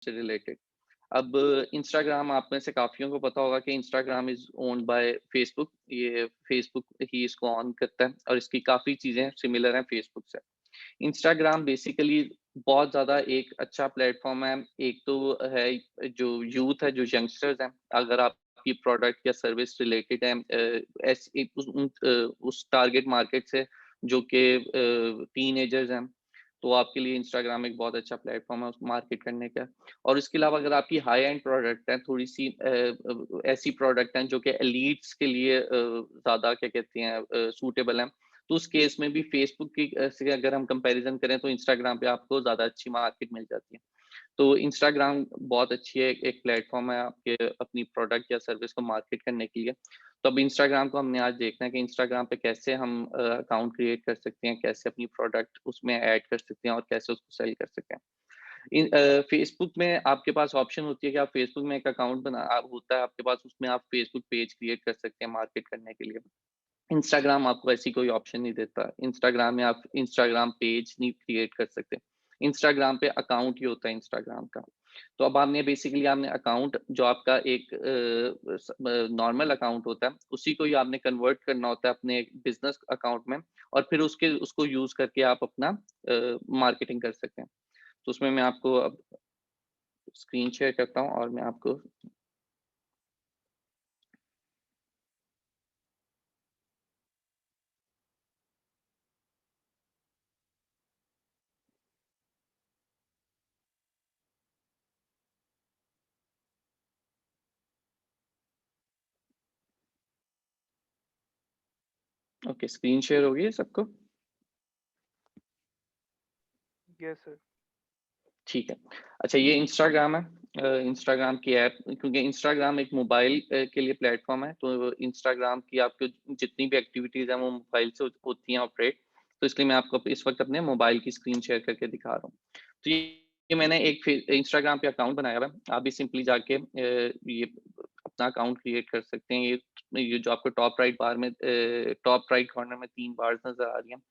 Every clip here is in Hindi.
से रिलेटेड। अब इंस्टाग्राम आप में से काफ़ियों को पता होगा कि Instagram is owned by Facebook. ये फेसबुक ही इसको ऑन करता है और इसकी काफ़ी चीज़ें सिमिलर हैं फेसबुक से। इंस्टाग्राम बेसिकली बहुत ज़्यादा एक अच्छा प्लेटफ़ॉर्म है। एक तो है जो यूथ है, जो यंगस्टर्स हैं, अगर आपकी प्रोडक्ट या सर्विस रिलेटेड है उस टारगेट मार्केट से जो कि टीनेजर्स हैं, तो आपके लिए इंस्टाग्राम एक बहुत अच्छा प्लेटफ़ॉर्म है उस मार्केट करने का। और इसके अलावा अगर आपकी हाई एंड प्रोडक्ट है, थोड़ी-सी ऐसी प्रोडक्ट हैं जो कि एलीट्स के लिए ज़्यादा क्या कहते हैं सूटेबल हैं, तो उस केस में भी फेसबुक की से अगर हम कंपैरिज़न करें तो इंस्टाग्राम पे आपको ज़्यादा अच्छी मार्केट मिल जाती है। तो इंस्टाग्राम बहुत अच्छी है, एक प्लेटफ़ॉर्म है आपके अपनी प्रोडक्ट या सर्विस को मार्केट करने के लिए। तो अब इंस्टाग्राम को हमने आज देखना है कि इंस्टाग्राम पे कैसे हम अकाउंट क्रिएट कर सकते हैं, कैसे अपनी प्रोडक्ट उसमें ऐड कर सकते हैं और कैसे उसको सेल कर सकते हैं। फेसबुक में आपके पास ऑप्शन होती है कि आप फेसबुक में एक अकाउंट होता है आपके पास, उसमें आप फेसबुक पेज क्रिएट कर सकते हैं मार्केट करने के लिए। इंस्टाग्राम आपको ऐसी कोई ऑप्शन नहीं देता। इंस्टाग्राम में आप इंस्टाग्राम पेज नहीं क्रिएट कर सकते। इंस्टाग्राम पे अकाउंट ही होता है इंस्टाग्राम का। तो अब आपने अकाउंट जो आपका एक नॉर्मल अकाउंट होता है, उसी को ही आपने कन्वर्ट करना होता है अपने एक बिज़नेस अकाउंट में और फिर उसको यूज़ करके आप अपना मार्केटिंग कर सकते हैं। तो उसमें मैं आपको अब स्क्रीन शेयर करता हूँ और मैं आपको ओके, स्क्रीन शेयर हो गई है सबको? Yes sir. ठीक है। अच्छा ये इंस्टाग्राम है। इंस्टाग्राम की ऐप क्योंकि इंस्टाग्राम एक मोबाइल के लिए प्लेटफ़ॉर्म है, तो इंस्टाग्राम की आपको जितनी भी एक्टिविटीज़ हैं वो मोबाइल से होती हैं ऑपरेट, तो इसलिए मैं आपको इस वक़्त अपने मोबाइल की स्क्रीन शेयर करके दिखा रहा हूँ। तो ये मैंने एक इंस्टाग्राम पे अकाउंट बनाया हुआ है। आप भी सिंपली जाके ये अपना अकाउंट क्रिएट कर सकते हैं। ये जो आपको टॉप राइट कॉर्नर में 3 बार्स नज़र आ रही हैं,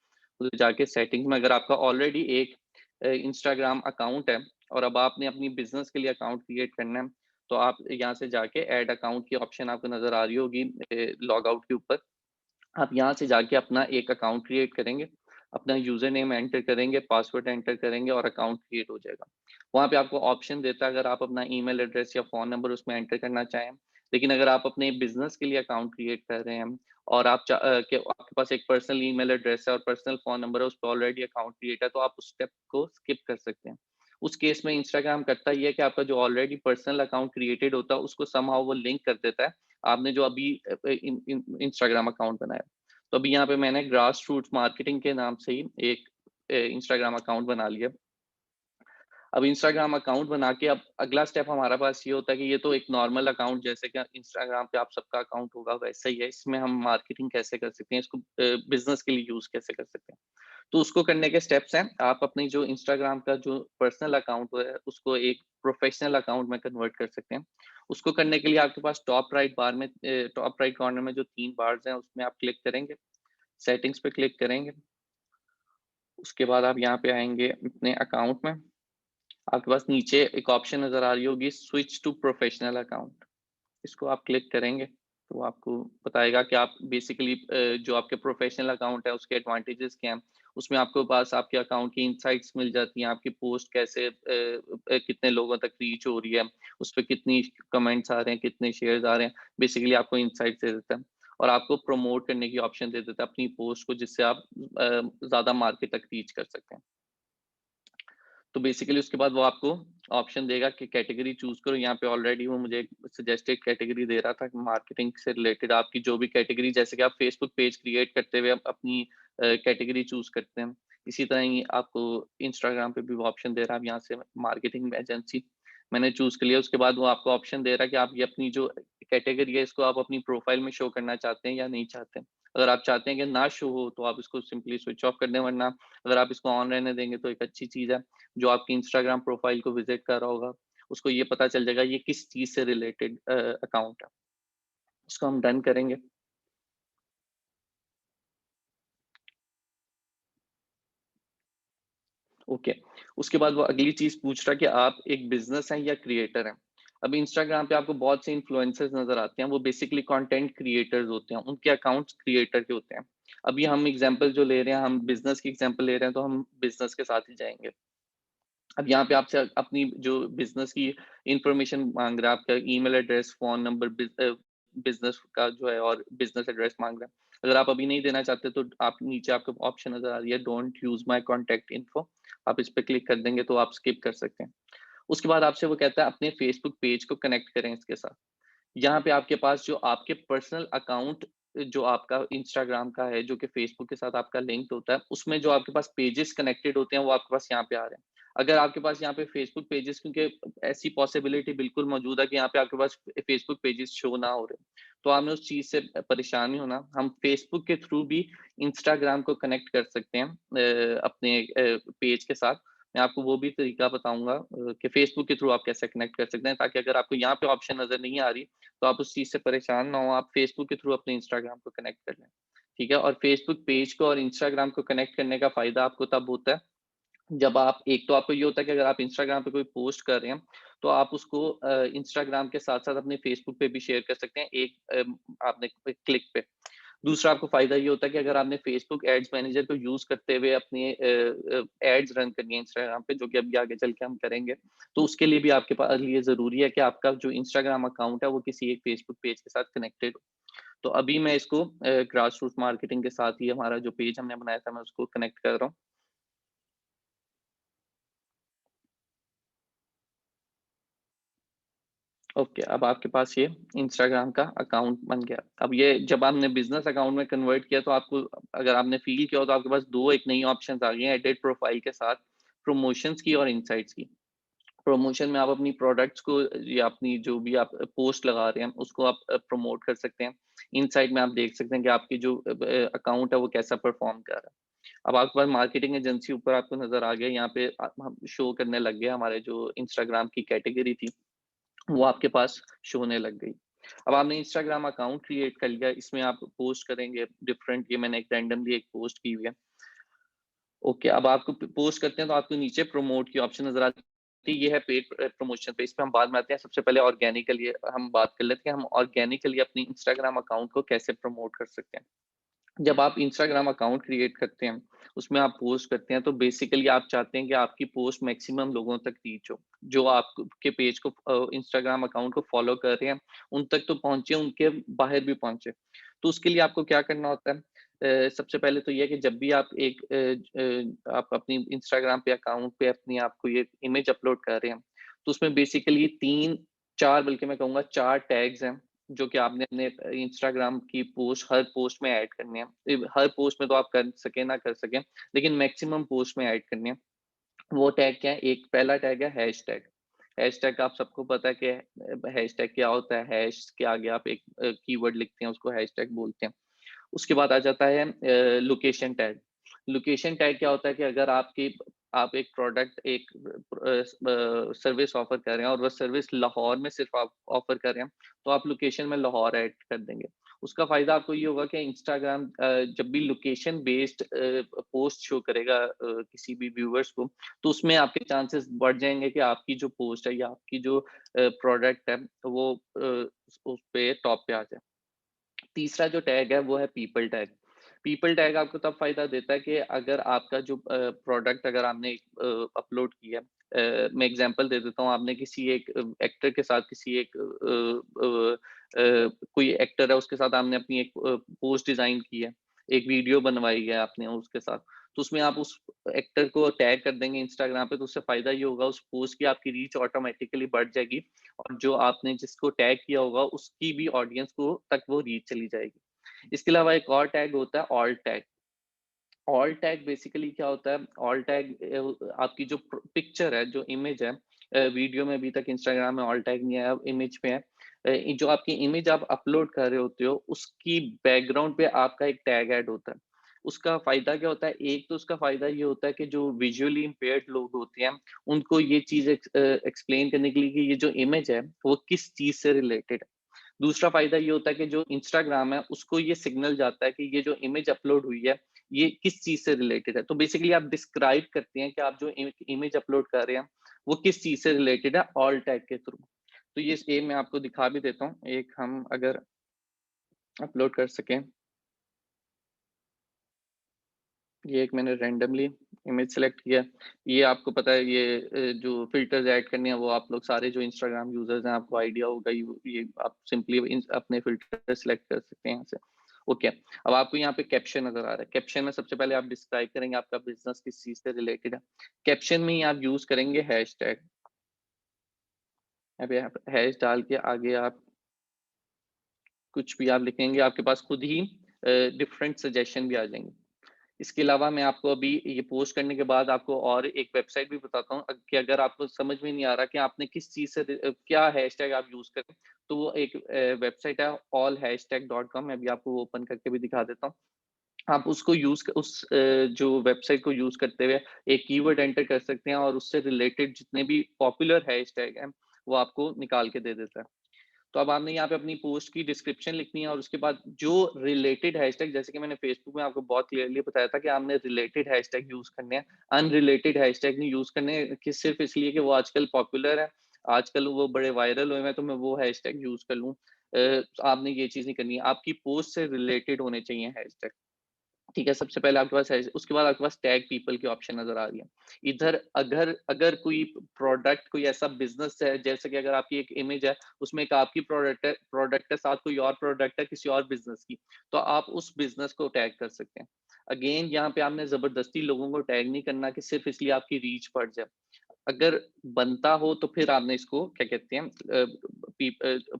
उधर जाके सेटिंग्स में अगर आपका ऑलरेडी एक इंस्टाग्राम अकाउंट है और अब आपने अपनी बिज़नेस के लिए अकाउंट क्रिएट करना है, तो आप यहाँ से जाके ऐड अकाउंट की ऑप्शन आपको नज़र आ रही होगी लॉग आउट के ऊपर। आप यहाँ से जाके अपना एक अकाउंट क्रिएट करेंगे, अपना यूज़र नेम एंटर करेंगे, पासवर्ड एंटर करेंगे और अकाउंट क्रिएट हो जाएगा। वहाँ पे आपको ऑप्शन देता है अगर आप अपना ईमेल एड्रेस या फ़ोन नंबर उसमें एंटर करना चाहें। लेकिन अगर आप अपने बिज़नेस के लिए अकाउंट क्रिएट कर रहे हैं और कि आपके पास एक पर्सनल ईमेल एड्रेस है और पर्सनल फ़ोन नंबर है, उस पे ऑलरेडी अकाउंट क्रिएट है, तो आप उस स्टेप को स्किप कर सकते हैं। उस केस में इंस्टाग्राम करता ये है कि आपका जो ऑलरेडी पर्सनल अकाउंट क्रिएटेड होता है, उसको समहाउ वो लिंक कर देता है, आपने जो अभी इंस्टाग्राम अकाउंट बनाया। तो अभी यहाँ पे मैंने ग्रास रूट्स मार्केटिंग के नाम से ही एक इंस्टाग्राम अकाउंट बना लिया। अब इंस्टाग्राम अकाउंट बना के अब अगला स्टेप हमारे पास ये होता है कि ये तो एक नॉर्मल अकाउंट जैसे कि इंस्टाग्राम पे आप सबका अकाउंट होगा वैसा ही है। इसमें हम मार्केटिंग कैसे कर सकते हैं, इसको बिज़नेस के लिए यूज़ कैसे कर सकते हैं। तो उसको करने के स्टेप्स हैं, आप अपनी जो इंस्टाग्राम का जो पर्सनल अकाउंट है, उसको एक प्रोफेशनल अकाउंट में कन्वर्ट कर सकते हैं। उसको करने के लिए आपके पास टॉप राइट कॉर्नर में जो 3 बार्स हैं, उसमें आप क्लिक करेंगे, सेटिंग्स पे क्लिक करेंगे। उसके बाद आप यहाँ पे आएँगे अपने अकाउंट में। आपके पास नीचे एक ऑप्शन नज़र आ रही होगी स्विच टू प्रोफेशनल अकाउंट। इसको आप क्लिक करेंगे, तो आपको बताएगा कि आप बेसिकली जो आपके प्रोफेशनल अकाउंट है उसके एडवांटेजेस क्या हैं। उसमें आपके पास आपके अकाउंट की इनसाइट्स मिल जाती हैं, आपकी पोस्ट कैसे कितने लोगों तक रीच हो रही है, उस पे कितनी कमेंट्स आ रहे हैं, कितने शेयर्स आ रहे हैं। बेसिकली आपको इनसाइट्स दे देता है और आपको प्रमोट करने की ऑप्शन दे देता है अपनी पोस्ट को, जिससे आप ज़्यादा मार्केट तक रीच कर सकते हैं। तो बेसिकली उसके बाद वो आपको ऑप्शन देगा कि कैटेगरी चूज़ करो। यहाँ पे ऑलरेडी वो मुझे एक सजेस्टेड कैटेगरी दे रहा था कि मार्केटिंग से रिलेटेड आपकी जो भी कैटेगरी, जैसे कि आप फेसबुक पेज क्रिएट करते हुए अपनी कैटेगरी चूज़ करते हैं। इसी तरह ही आपको इंस्टाग्राम पे भी वो ऑप्शन दे रहा है। अब यहाँ से मार्केटिंग एजेंसी मैंने चूज़ कर लिया। उसके बाद वो आपको ऑप्शन दे रहा है कि आप ये अपनी जो कैटेगरी है इसको आप अपनी प्रोफाइल में शो करना चाहते हैं या नहीं चाहते हैं। अगर आप चाहते हैं कि ना शो हो तो आप इसको सिंपली स्विच ऑफ कर दें, वरना अगर आप इसको ऑन रहने देंगे तो एक अच्छी चीज़ है। जो आपकी इंस्टाग्राम प्रोफाइल को विज़िट कर रहा होगा, उसको ये पता चल जाएगा ये किस चीज़ से रिलेटेड अकाउंट है। इसको हम डन करेंगे। ओके। उसके बाद वो अगली चीज़ पूछ रहा है कि आप एक बिज़नेस हैं या क्रिएटर हैं। अब इंस्टाग्राम पे आपको बहुत से इन्फ्लुएंसर्स नज़र आते हैं, वो बेसिकली कंटेंट क्रिएटर्स होते हैं, उनके अकाउंट्स क्रिएटर के होते हैं। अभी हम एग्ज़ाम्पल जो ले रहे हैं, हम बिज़नेस की एग्ज़ाम्पल ले रहे हैं, तो हम बिज़नेस के साथ ही जाएँगे। अब यहाँ पे आपसे अपनी जो बिज़नेस की इन्फॉर्मेशन माँग रहा है, आपका email address, phone number, business का जो है और बिज़नेस एड्रेस माँग रहा है। अगर आप अभी नहीं देना चाहते तो आप नीचे आपको ऑप्शन नज़र आ रही है don't use my contact info, आप इस पे क्लिक कर देंगे तो आप स्किप कर सकते हैं। उसके बाद आपसे वो कहता है अपने फेसबुक पेज को कनेक्ट करें इसके साथ। यहाँ पे आपके पास जो आपके पर्सनल अकाउंट जो आपका इंस्टाग्राम का है, जो कि फेसबुक के साथ आपका लिंक्ड होता है, उसमें जो आपके पास पेजेस कनेक्टेड होते हैं, वो आपके पास यहाँ पे आ रहे हैं। अगर आपके पास यहाँ पे फेसबुक पेजेस क्योंकि ऐसी पॉसिबिलिटी बिल्कुल मौजूद है कि यहाँ पे आपके पास फेसबुक पेजेस शो ना हो रहे, तो आपने उस चीज़ से परेशान नहीं होना। हम फेसबुक के थ्रू भी इंस्टाग्राम को कनेक्ट कर सकते हैं अपने पेज के साथ। मैं आपको वो भी तरीका बताऊँगा कि फेसबुक के थ्रू आप कैसे कनेक्ट कर सकते हैं, ताकि अगर आपको यहाँ पे ऑप्शन नज़र नहीं आ रही, तो आप उस चीज़ से परेशान ना हो, आप फेसबुक के थ्रू अपने इंस्टाग्राम को कनेक्ट कर लें, ठीक है? और फेसबुक पेज को और इंस्टाग्राम को कनेक्ट करने का फ़ायदा आपको तब होता है, जब आप एक तो आपको ये होता है कि अगर आप इंस्टाग्राम पे कोई पोस्ट कर रहे हैं, तो आप उसको इंस्टाग्राम के साथ-साथ अपने फेसबुक पे भी शेयर कर सकते हैं, एक आपने क्लिक पे। दूसरा आपको फ़ायदा ये होता है कि अगर आपने फेसबुक एड्स मैनेजर को यूज़ करते हुए अपनी एड्स रन करनी है इंस्टाग्राम पे, जो कि अभी आगे चल के हम करेंगे, तो उसके लिए भी आपके लिए ज़रूरी है कि आपका जो इंस्टाग्राम अकाउंट है, वो किसी एक फेसबुक पेज के साथ कनेक्टेड हो। तो अभी मैं इसको ग्रास रूट मार्केटिंग के साथ ही हमारा जो पेज हमने बनाया था, मैं उसको कनेक्ट कर रहा हूँ। ओके, अब आपके पास ये इंस्टाग्राम का अकाउंट बन गया। अब ये जब आपने बिज़नेस अकाउंट में कन्वर्ट किया तो आपको अगर आपने फ़ील किया हो तो आपके पास 2 एक नई ऑप्शंस आ गई हैं एडिट प्रोफाइल के साथ, प्रमोशंस की और इनसाइट्स की। प्रमोशन में आप अपनी प्रोडक्ट्स को या अपनी जो भी आप पोस्ट लगा रहे हैं, उसको आप प्रमोट कर सकते हैं। इनसाइट में आप देख सकते हैं कि आपकी जो अकाउंट है वो कैसा परफ़ॉर्म कर रहा है। अब आपके पास मार्केटिंग एजेंसी ऊपर आपको नज़र आ गया, यहाँ पे हम शो करने लग गए हमारे जो इंस्टाग्राम की कैटेगरी थी। वो आपके पास शो होने लग गई। अब आपने इंस्टाग्राम अकाउंट क्रिएट कर लिया, इसमें आप पोस्ट करेंगे डिफरेंट ये मैंने एक रैंडमली एक पोस्ट की हुई है। ओके, अब आपको पोस्ट करते हैं तो आपको नीचे प्रमोट की ऑप्शन नज़र आती है, ये है पेड प्रमोशन पे, इस पे हम बाद में आते हैं। सबसे पहले ऑर्गेनिकली हम बात कर लेते हैं, हम ऑर्गेनिकली अपनी इंस्टाग्राम अकाउंट को कैसे प्रमोट कर सकते हैं। जब आप इंस्टाग्राम अकाउंट क्रिएट करते हैं, उसमें आप पोस्ट करते हैं, तो बेसिकली आप चाहते हैं कि आपकी पोस्ट मैक्सिमम लोगों तक रीच हो। जो आपके पेज को इंस्टाग्राम अकाउंट को फॉलो कर रहे हैं, उन तक तो पहुँचे, उनके बाहर भी पहुँचे। तो उसके लिए आपको क्या करना होता है? सबसे पहले तो ये है कि जब भी आप एक आप अपनी इंस्टाग्राम पे अकाउंट पे अपनी आपको ये इमेज अपलोड कर रहे हैं, तो उसमें बेसिकली 3-4 बल्कि मैं कहूँगा 4 टैग्स हैं, जो कि आपने अपने इंस्टाग्राम की पोस्ट हर पोस्ट में ऐड करने हैं। हर पोस्ट में तो आप कर सकें ना कर सकें, लेकिन मैक्सिमम पोस्ट में ऐड करने हैं। वो टैग क्या है? एक पहला टैग है हैशटैग। हैशटैग आप सबको पता है कि हैशटैग क्या होता है? हैश के आगे आप एक कीवर्ड लिखते हैं, उसको हैशटैग बोलते हैं। उसके बाद आ जाता है लोकेशन टैग। लोकेशन टैग क्या होता है कि अगर आप एक प्रोडक्ट एक सर्विस ऑफ़र कर रहे हैं और वो सर्विस लाहौर में सिर्फ़ आप ऑफ़र कर रहे हैं, तो आप लोकेशन में लाहौर ऐड कर देंगे। उसका फ़ायदा आपको ये होगा कि इंस्टाग्राम जब भी लोकेशन बेस्ड पोस्ट शो करेगा किसी भी व्यूअर्स को, तो उसमें आपके चांसेस बढ़ जाएँगे कि आपकी जो पोस्ट है या आपकी जो प्रोडक्ट है, वो उस पे टॉप पे आ जाए। तीसरा जो टैग है वो है पीपल टैग। पीपल टैग आपको तब फ़ायदा देता है कि अगर आपका जो प्रोडक्ट अगर आपने अपलोड किया मैं एग्ज़ाम्पल दे देता हूँ, आपने किसी एक एक्टर के साथ किसी एक कोई एक्टर है उसके साथ आपने अपनी एक पोस्ट डिज़ाइन की है, एक वीडियो बनवाई है आपने उसके साथ, तो उसमें आप उस एक्टर को टैग कर देंगे इंस्टाग्राम पे तो उससे फ़ायदा ये होगा उस पोस्ट की आपकी रीच ऑटोमैटिकली बढ़ जाएगी और जो आपने जिसको टैग किया होगा उसकी भी ऑडियंस को तक वो रीच चली जाएगी। इसके अलावा एक और टैग होता है alt tag. Alt tag basically क्या होता है? ऑल्ट टैग आपकी जो पिक्चर है, जो इमेज है वीडियो में अभी तक इंस्टाग्राम में ऑल्ट टैग नहीं आया, इमेज पे है। जो आपकी इमेज आप अपलोड कर रहे होते हो, उसकी बैकग्राउंड पे आपका एक टैग ऐड होता है। उसका फ़ायदा क्या होता है? एक तो उसका फ़ायदा ये होता है कि जो विजुअली इम्पेयर्ड लोग होते हैं, उनको ये चीज़ एक्सप्लेन करने के लिए कि ये जो इमेज है, वो किस चीज़ से रिलेटेड है। दूसरा फ़ायदा ये होता है कि जो इंस्टाग्राम है, उसको ये सिग्नल जाता है कि ये जो इमेज अपलोड हुई है, ये किस चीज़ से रिलेटेड है। तो बेसिकली आप डिस्क्राइब करते हैं कि आप जो इमेज अपलोड कर रहे हैं, वो किस चीज़ से रिलेटेड है ऑल टैग के थ्रू। तो ये मैं आपको दिखा भी देता हूँ, एक हम अगर अपलोड कर सकें। ये एक मैंने रैंडमली इमेज सेलेक्ट किया। ये आपको पता है ये जो फ़िल्टर्स ऐड करने हैं वो आप लोग सारे जो इंस्टाग्राम यूज़र्स हैं आपको आइडिया होगा ये आप सिंपली अपने फ़िल्टर सेलेक्ट कर सकते हैं यहाँ से। ओके, अब आपको यहाँ पे कैप्शन नज़र आ रहा है। कैप्शन में सबसे पहले आप डिस्क्राइब करेंगे आपका बिज़नेस किस चीज़ से रिलेटेड है। कैप्शन में ही आप यूज़ करेंगे हैशटैग। अब यहाँ पे हैश डाल के आगे आप कुछ भी आप लिखेंगे, आपके पास खुद ही डिफरेंट सजेशन भी आ जाएँगे। इसके अलावा मैं आपको अभी ये पोस्ट करने के बाद आपको और एक वेबसाइट भी बताता हूँ कि अगर आपको समझ में नहीं आ रहा कि आपने किस चीज़ से क्या हैशटैग आप यूज़ करें, तो वो एक वेबसाइट है allhashtag.com। मैं अभी आपको ओपन करके भी दिखा देता हूँ। आप उसको जो वेबसाइट को यूज़ करते हुए एक कीवर्ड एंटर कर सकते हैं और उससे रिलेटेड जितने भी पॉपुलर हैशटैग हैं, वो आपको निकाल के दे देता है। तो अब आपने यहाँ पे अपनी पोस्ट की डिस्क्रिप्शन लिखनी है और उसके बाद जो रिलेटेड हैशटैग, जैसे कि मैंने फेसबुक में आपको बहुत क्लियरली बताया था कि आपने रिलेटेड हैशटैग यूज़ करने हैं, अनरिलेटेड हैशटैग नहीं यूज़ करने हैं कि सिर्फ़ इसलिए कि वो आजकल पॉपुलर है, आजकल वो बड़े वायरल हुए हैं तो मैं वो हैशटैग यूज़ कर लूँ। आपने ये चीज़ नहीं करनी है, आपकी पोस्ट से रिलेटेड होने चाहिए हैशटैग। ठीक है, सबसे पहले आपके पास है, उसके बाद आपके पास टैग पीपल की ऑप्शन नज़र आ रही है। इधर अगर अगर कोई प्रोडक्ट, कोई ऐसा बिज़नेस है, जैसे कि अगर आपकी एक इमेज है, उसमें एक आपकी प्रोडक्ट है, साथ कोई और प्रोडक्ट है किसी और बिज़नेस की, तो आप उस बिज़नेस को टैग कर सकते हैं। अगेन यहाँ पे आपने ज़बरदस्ती लोगों को टैग नहीं करना कि सिर्फ़ इसलिए आपकी रीच बढ़ जाए। अगर बनता हो तो फिर आपने इसको क्या कहते हैं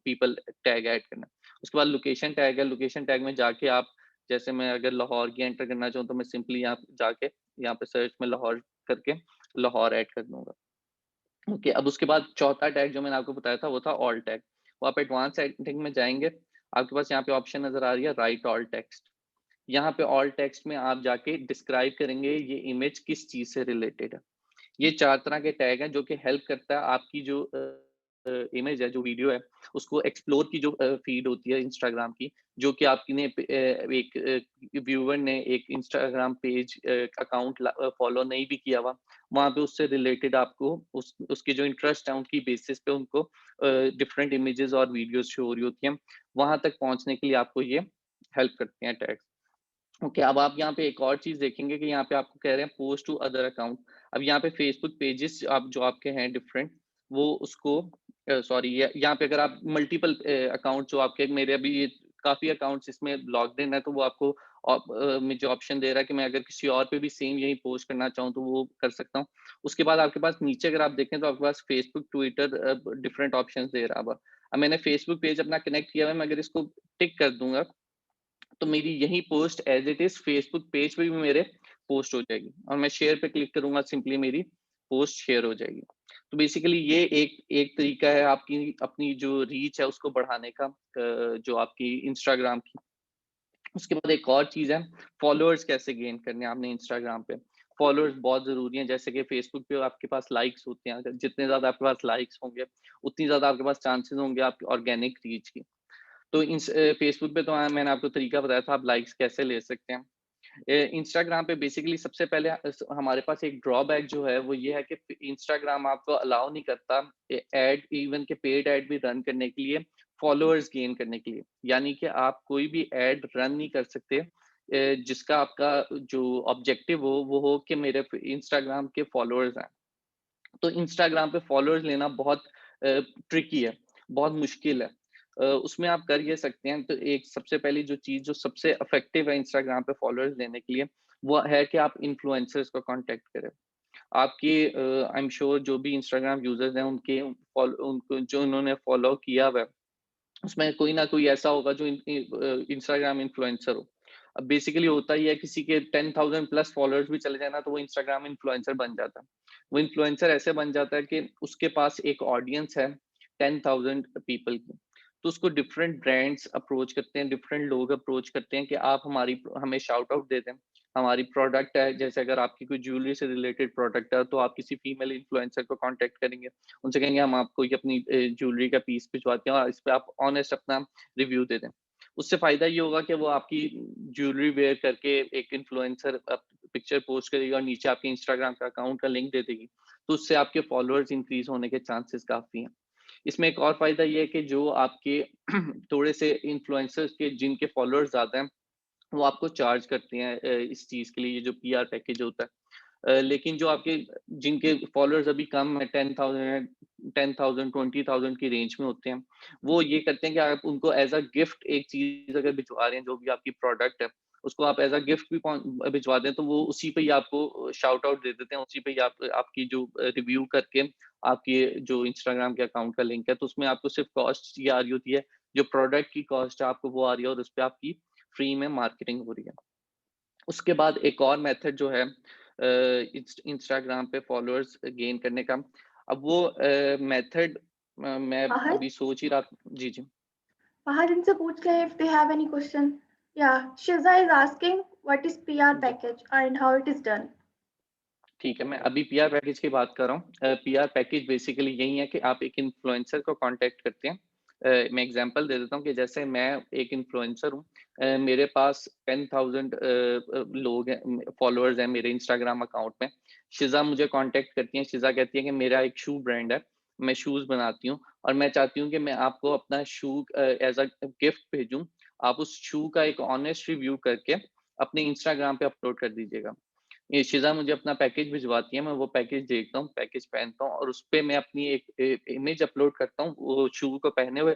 पीपल टैग ऐड करना है। उसके बाद लोकेशन टैग है, लोकेशन टैग में जाके आप, जैसे मैं अगर लाहौर की एंटर करना चाहूँ तो मैं सिंपली यहाँ जाके यहाँ पे सर्च में लाहौर करके लाहौर ऐड कर दूँगा। ओके, अब उसके बाद चौथा टैग जो मैंने आपको बताया था वो था ऑल टैग। वो आप एडवांस सेटिंग में जाएँगे, आपके पास यहाँ पे ऑप्शन नज़र आ रही है राइट ऑल टेक्स्ट। यहाँ पे ऑल टेक्स्ट में आप जाके डिस्क्राइब करेंगे ये इमेज किस चीज़ से रिलेटेड है। ये 4 तरह के टैग हैं जो कि हेल्प करता है आपकी जो इमेज है, जो वीडियो है, उसको एक्सप्लोर की जो फ़ीड होती है इंस्टाग्राम की, जो कि आपकी ने एक व्यूअर ने एक इंस्टाग्राम पेज अकाउंट फ़ॉलो नहीं भी किया हुआ, वहाँ पे उससे रिलेटेड आपको उसके जो इंटरेस्ट है, उनकी बेसिस पे उनको डिफरेंट इमेजेस और वीडियोज़ शो हो रही होती हैं। वहाँ तक पहुँचने के लिए आपको ये हेल्प करते हैं टैग्स। ओके, अब आप यहाँ पे एक और चीज़ देखेंगे कि यहाँ पे आपको कह रहे हैं पोस्ट टू अदर अकाउंट। अब यहाँ पे फेसबुक पेजेस आप जो आपके हैं डिफरेंट, वो उसको सॉरी, यहाँ पे अगर आप मल्टीपल अकाउंट जो आपके, मेरे अभी ये काफ़ी अकाउंट्स इसमें लॉग्ड इन है, तो वो आपको मुझे ऑप्शन दे रहा है कि मैं अगर किसी और पे भी सेम यही पोस्ट करना चाहूँ तो वो कर सकता हूँ। उसके बाद आपके पास नीचे अगर आप देखें तो आपके पास फेसबुक, ट्विटर डिफरेंट ऑप्शंस दे रहा है अब मैंने फेसबुक पेज अपना कनेक्ट किया हुआ है, मैं अगर इसको टिक कर दूँगा तो मेरी यही post as it is Facebook page पे भी मेरे पोस्ट हो जाएगी और मैं शेयर पे क्लिक करूँगा, सिंपली मेरी पोस्ट शेयर हो जाएगी। तो बेसिकली ये एक एक तरीका है आपकी अपनी जो रीच है उसको बढ़ाने का, जो आपकी इंस्टाग्राम की। उसके बाद एक और चीज़ है, फॉलोअर्स कैसे गेन करने हैं आपने इंस्टाग्राम पे। फॉलोअर्स बहुत ज़रूरी हैं, जैसे कि फेसबुक पे आपके पास लाइक्स होते हैं, अगर जितने ज़्यादा आपके पास लाइक्स होंगे, उतनी ज़्यादा आपके पास चांसेस होंगे आपकी ऑर्गेनिक रीच की। तो फेसबुक पे तो मैंने आपको तरीका बताया था, आप लाइक्स कैसे ले सकते हैं। इंस्टाग्राम पे बेसिकली सबसे पहले हमारे पास एक ड्रॉबैक जो है वो ये है कि इंस्टाग्राम आपको अलाउ नहीं करता ऐड, इवन के पेड ऐड भी रन करने के लिए, फॉलोअर्स गेन करने के लिए। यानी कि आप कोई भी ऐड रन नहीं कर सकते जिसका आपका जो ऑब्जेक्टिव हो वो हो कि मेरे इंस्टाग्राम के फॉलोअर्स हैं। तो इंस्टाग्राम पे फॉलोअर्स लेना बहुत ट्रिकी है, बहुत मुश्किल है। उसमें आप कर ये सकते हैं, तो एक सबसे पहली जो चीज़ जो सबसे इफेक्टिव है इंस्टाग्राम पे फॉलोअर्स लेने के लिए, वो है कि आप इन्फ्लुएंसर्स को कॉन्टैक्ट करें। आपके आई एम श्योर जो भी इंस्टाग्राम यूज़र्स हैं उनके उनको जो उन्होंने फॉलो किया हुआ है, उसमें कोई ना कोई ऐसा होगा जो इंस्टाग्राम इन्फ्लुएंसर हो। अब बेसिकली होता ही है, किसी के 10,000 प्लस फॉलोअर्स भी चले जाए ना, तो वो इंस्टाग्राम इन्फ्लुएंसर बन जाता है। वो इन्फ्लुएंसर ऐसे बन जाता है कि उसके पास एक ऑडियंस है 10,000 पीपल की। तो उसको डिफरेंट ब्रांड्स अप्रोच करते हैं, डिफरेंट लोग अप्रोच करते हैं कि आप हमें शाउट आउट दे दें। हमारी प्रोडक्ट है, जैसे अगर आपकी कोई ज्वेलरी से रिलेटेड प्रोडक्ट है, तो आप किसी फीमेल इन्फ्लुएंसर को कॉन्टैक्ट करेंगे। उनसे कहेंगे हम आपको ये अपनी ज्वेलरी का पीस भिजवाते हैं और इस पे आप ऑनेस्ट अपना रिव्यू दे दें। उससे फ़ायदा ये होगा कि वो आपकी ज्वेलरी वेयर करके एक इन्फ्लुएंसर पिक्चर पोस्ट करेगा और नीचे आपके इंस्टाग्राम का अकाउंट का लिंक दे देगी, तो उससे आपके फॉलोअर्स इंक्रीज़ होने के चांसेस काफ़ी हैं। इसमें एक और फ़ायदा ये है कि जो आपके थोड़े से इन्फ्लुएंसर्स के जिनके फॉलोअर्स ज़्यादा हैं, वो आपको चार्ज करते हैं इस चीज़ के लिए, ये जो पीआर पैकेज होता है। लेकिन जो आपके जिनके फॉलोअर्स अभी कम है, 10,000 है, 10,000 20,000 की रेंज में होते हैं, वो ये करते हैं कि आप उनको एज़ अ गिफ्ट एक चीज़ अगर भिजवा रहे हैं, जो भी आपकी प्रोडक्ट है, उसको आप एज़ अ गिफ्ट भी भिजवा दें, तो वो उसी पे ही आपको शाउट आउट दे देते हैं, उसी पे ही आप आपकी जो रिव्यू करके आपकी जो इंस्टाग्राम के अकाउंट का लिंक है, तो उसमें आपको सिर्फ़ कॉस्ट ये आ रही होती है, जो प्रोडक्ट की कॉस्ट है आपको वो आ रही है और उसपे आपकी फ्री में मार्केटिंग हो रही है। उसके बाद एक और मेथड जो है इंस्टाग्राम पे फॉलोअर्स गेन करने का, अब वो मेथड मैं Fahad, अभी सोच ही रहा। जी, जी। Fahad इनसे पूछ ले if they have any question. Yeah, Shiza is asking what is PR ji, package and how it is done. ठीक है, मैं अभी पीआर पैकेज की बात कर रहा हूँ। पीआर पैकेज बेसिकली यही है कि आप एक इन्फ्लुएंसर को कॉन्टैक्ट करते हैं। मैं एग्ज़ाम्पल दे देता हूँ कि जैसे मैं एक इन्फ्लुएंसर हूँ, मेरे पास 10,000 लोग हैं, फॉलोअर्स हैं मेरे इंस्टाग्राम अकाउंट में। शिज़ा मुझे कॉन्टैक्ट करती हैं, शिज़ा कहती है कि मेरा एक शू ब्रांड है, मैं शूज़ बनाती हूँ और मैं चाहती हूँ कि मैं आपको अपना शू एज़ अ गिफ्ट भेजूँ। आप उस शू का एक ऑनेस्ट रिव्यू करके अपने इंस्टाग्राम पे अपलोड कर दीजिएगा। ये शिज़ा मुझे अपना पैकेज भिजवाती है, मैं वो पैकेज देखता हूँ, पैकेज पहनता हूँ और उसपे मैं अपनी एक इमेज अपलोड करता हूँ, वो शू को पहने हुए,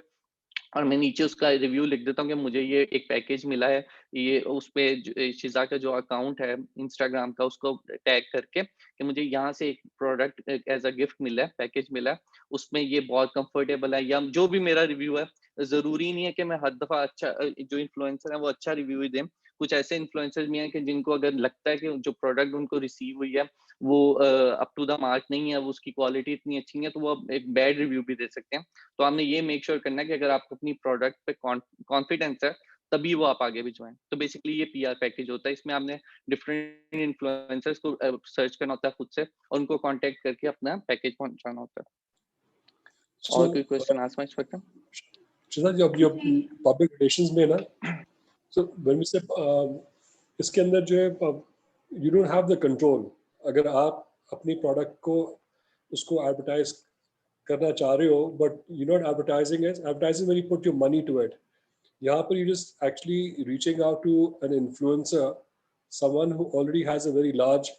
और मैं नीचे उसका रिव्यू लिख देता हूँ कि मुझे ये एक पैकेज मिला है। ये उसपे शिज़ा का जो अकाउंट है इंस्टाग्राम का, उसको टैग करके कि मुझे यहाँ से एक प्रोडक्ट एज़ अ गिफ्ट मिला है, पैकेज मिला है। उसमें ये बहुत कंफर्टेबल है, या जो भी मेरा रिव्यू है, ज़रूरी नहीं है कि मैं हर दफ़ा अच्छा जो इन्फ्लुएंसर है वो अच्छा रिव्यू ही दें। कुछ ऐसे इन्फ्लुएंसर्स भी हैं कि जिनको अगर लगता है कि जो प्रोडक्ट उनको रिसीव हुई है, वो अप टू द मार्क नहीं है, वो उसकी क्वालिटी इतनी अच्छी नहीं है, तो वो एक बैड रिव्यू भी दे सकते हैं। तो आपने ये मेक श्योर करना है कि अगर आपको अपनी प्रोडक्ट पे कॉन्फिडेंस है, तभी वो आप आगे भिजवाएँ। तो बेसिकली ये पीआर पैकेज होता है, इसमें आपने डिफरेंट इन्फ्लुएंसर्स को सर्च करना होता है खुद से और उनको कॉन्टैक्ट करके अपना पैकेज पहुँचाना होता है। और कोई So, question ask my inspector? Shraddha, your जी public relations में ना, so when we say इसके अंदर जो है you don't have the control. अगर आप अपनी product को उसको advertise करना चाह रहे हो, but you're not advertising it. Advertising when you put your money to it. यहाँ पर you just actually reaching out to an influencer, someone who already has a very large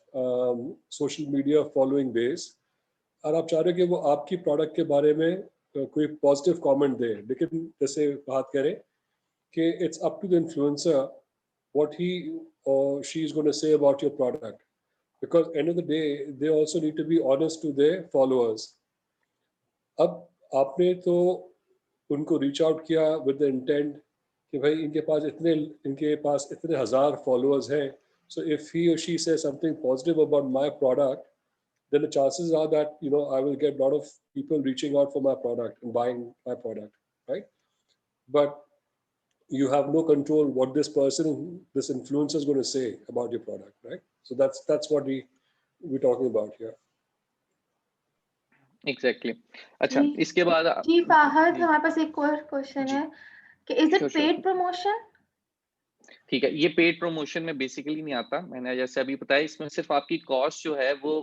social media following base, और आप चाह रहे हो कि वो आपकी प्रोडक्ट के बारे में कोई पॉजिटिव कमेंट दे, लेकिन जैसे बात करें कि it's up to the influencer what he और she is going to say about your product, because end of the day they also need to be honest to their followers. अब आपने तो उनको रीच आउट किया विद द इंटेंट कि भाई इनके पास इतने हजार फॉलोअर्स हैं, सो इफ ही और शी से something positive about my product, then the chances are that I will get a lot of people reaching out for my product and buying my product, right? But you have no control what this influencer is going to say about your product, right? So that's what we're talking about here. Exactly. अच्छा, जी इसके बाद जी फाहद, जी, हमारे पास एक और क्वेश्चन जी। है कि is it sure, paid sure. Promotion? ठीक है, ये पेड प्रमोशन में बेसिकली नहीं आता। मैंने जैसे अभी बताया, इसमें सिर्फ़ आपकी कॉस्ट जो है वो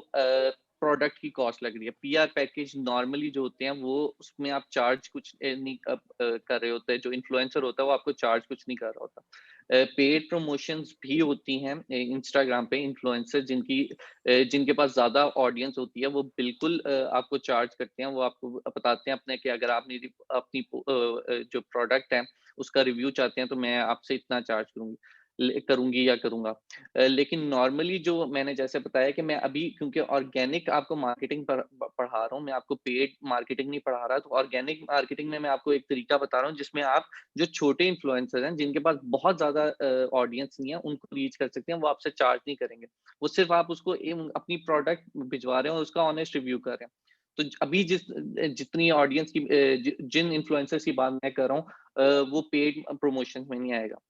प्रोडक्ट की कॉस्ट लग रही है। पीआर पैकेज नॉर्मली जो होते हैं वो उसमें आप चार्ज कुछ नहीं कर रहे होते हैं। जो इन्फ्लुएंसर होता है वो आपको चार्ज कुछ नहीं कर रहा होता। पेड प्रमोशंस भी होती हैं इंस्टाग्राम पे। इन्फ्लुएंसर जिनके पास ज़्यादा ऑडियंस होती है, वो बिल्कुल आपको चार्ज करते हैं। वो आपको बताते हैं अपने कि अगर आप मेरी अपनी जो प्रोडक्ट है उसका रिव्यू चाहते हैं, तो मैं आपसे इतना चार्ज करूँगी या करूँगा। लेकिन नॉर्मली जो मैंने जैसे बताया कि मैं अभी क्योंकि ऑर्गेनिक आपको मार्केटिंग पढ़ा रहा हूँ, मैं आपको पेड मार्केटिंग नहीं पढ़ा रहा, तो ऑर्गेनिक मार्केटिंग में मैं आपको एक तरीका बता रहा हूँ जिसमें आप जो छोटे इन्फ्लुएंसर हैं, जिनके पास बहुत ज़्यादा ऑडियंस नहीं है, उनको रीच कर सकते हैं, वो आपसे चार्ज नहीं करेंगे। वो सिर्फ़ आप उसको अपनी प्रोडक्ट भिजवा रहे हो और उसका ऑनेस्ट रिव्यू कर रहे हैं। तो अभी जितनी ऑडियंस की जिन इन्फ्लुएंसर्स की बात मैं कर रहा हूँ, वो पेड प्रमोशन में नहीं आएगा।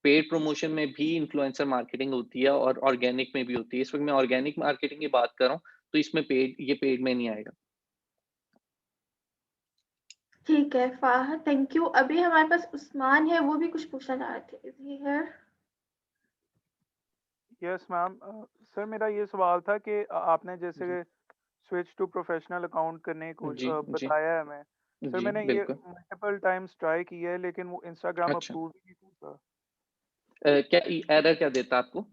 पेड प्रमोशन में भी इन्फ्लुएंसर मार्केटिंग होती है और ऑर्गेनिक में भी होती है। इस वक़्त मैं ऑर्गेनिक मार्केटिंग की बात कर रहा हूँ, तो इसमें ये पेड में नहीं आएगा। ठीक है फाह, थैंक यू। अभी हमारे पास उस्मान है, वो भी कुछ पूछना चाह रहे थे। Is he here? Yes ma'am. Sir मेरा ये सवाल था कि आपने जी जैसे स्विच टू प्रोफेशनल अकाउंट करने को जी जी बताया है हमें। सर जी मैंने ये बिल्कुल। मल्टीपल टाइम्स ट्राई किया है लेकिन वो इंस्टाग्राम अच्छा, अप्रूव ही नहीं करता। क्या एरर क्या देता आपको?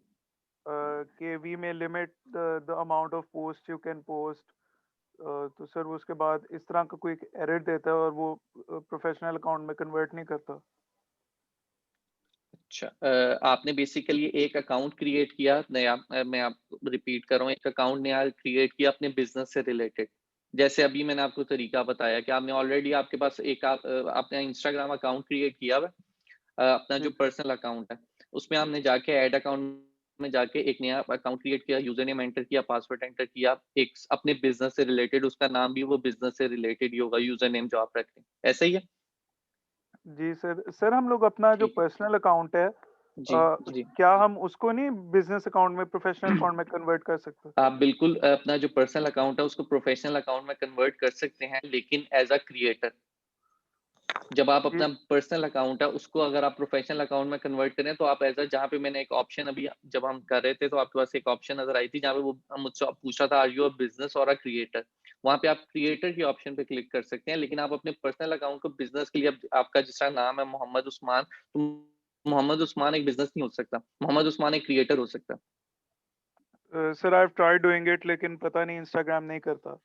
कि वी में limit the amount of post you can post. तो सर वो उसके बाद इस तरह का कोई एरर देता है और वो प्रोफेशनल अकाउंट में कन्वर्ट नहीं करता। अच्छा, आपने बेसिकली एक अकाउंट क्रिएट किया नया, मैं आपको रिपीट कर रहा हूँ, एक अकाउंट नया क्रिएट किया अपने बिजनेस से रिलेटेड। जैसे अभी मैंने आपको तरीका बताया कि आपने ऑलरेडी आपके पास आपने इंस्टाग्राम अकाउंट क्रिएट किया हुआ है, अपना जी जो सर। पर्सनल अकाउंट है, उसमें आपने जाके ऐड अकाउंट में जाके एक नया अकाउंट क्रिएट किया, यूजर नेम एंटर किया, पासवर्ड एंटर किया, एक अपने बिजनेस से रिलेटेड, उसका नाम भी वो बिजनेस से रिलेटेड ही होगा, यूजर नेम जो आप रख रहे हैं, ऐसा ही है? जी सर। सर हम लोग अपना जो ठीक है। पर्सनल अकाउंट है जी जी। क्या हम उसको नहीं बिजनेस अकाउंट में प्रोफेशनल अकाउंट में कन्वर्ट कर सकते? आप बिल्कुल अपना जो पर्सनल अकाउंट है उसको प्रोफेशनल अकाउंट में कन्वर्ट कर सकते हैं, लेकिन एज अ क्रिएटर। जब आप जी अपना पर्सनल अकाउंट है उसको अगर आप प्रोफेशनल अकाउंट में कन्वर्ट करें तो आप एज अ, जहाँ पे मैंने एक ऑप्शन अभी जब हम कर रहे थे तो आपके पास एक ऑप्शन नजर आई थी जहाँ पे वो मुझसे पूछ रहा था आर यू अ बिजनेस और अ क्रिएटर। वहाँ पे आप क्रिएटर की ऑप्शन पे क्लिक कर सकते हैं, लेकिन आप अपने पर्सनल अकाउंट को बिजनेस के लिए आपका जिसका नाम है मोहम्मद उस्मान, तो मोहम्मद उस्मान एक बिजनेस नहीं हो सकता, मोहम्मद उस्मान एक क्रिएटर हो सकता है। Sir I have tried doing it लेकिन पता नहीं इंस्टाग्राम नहीं करता।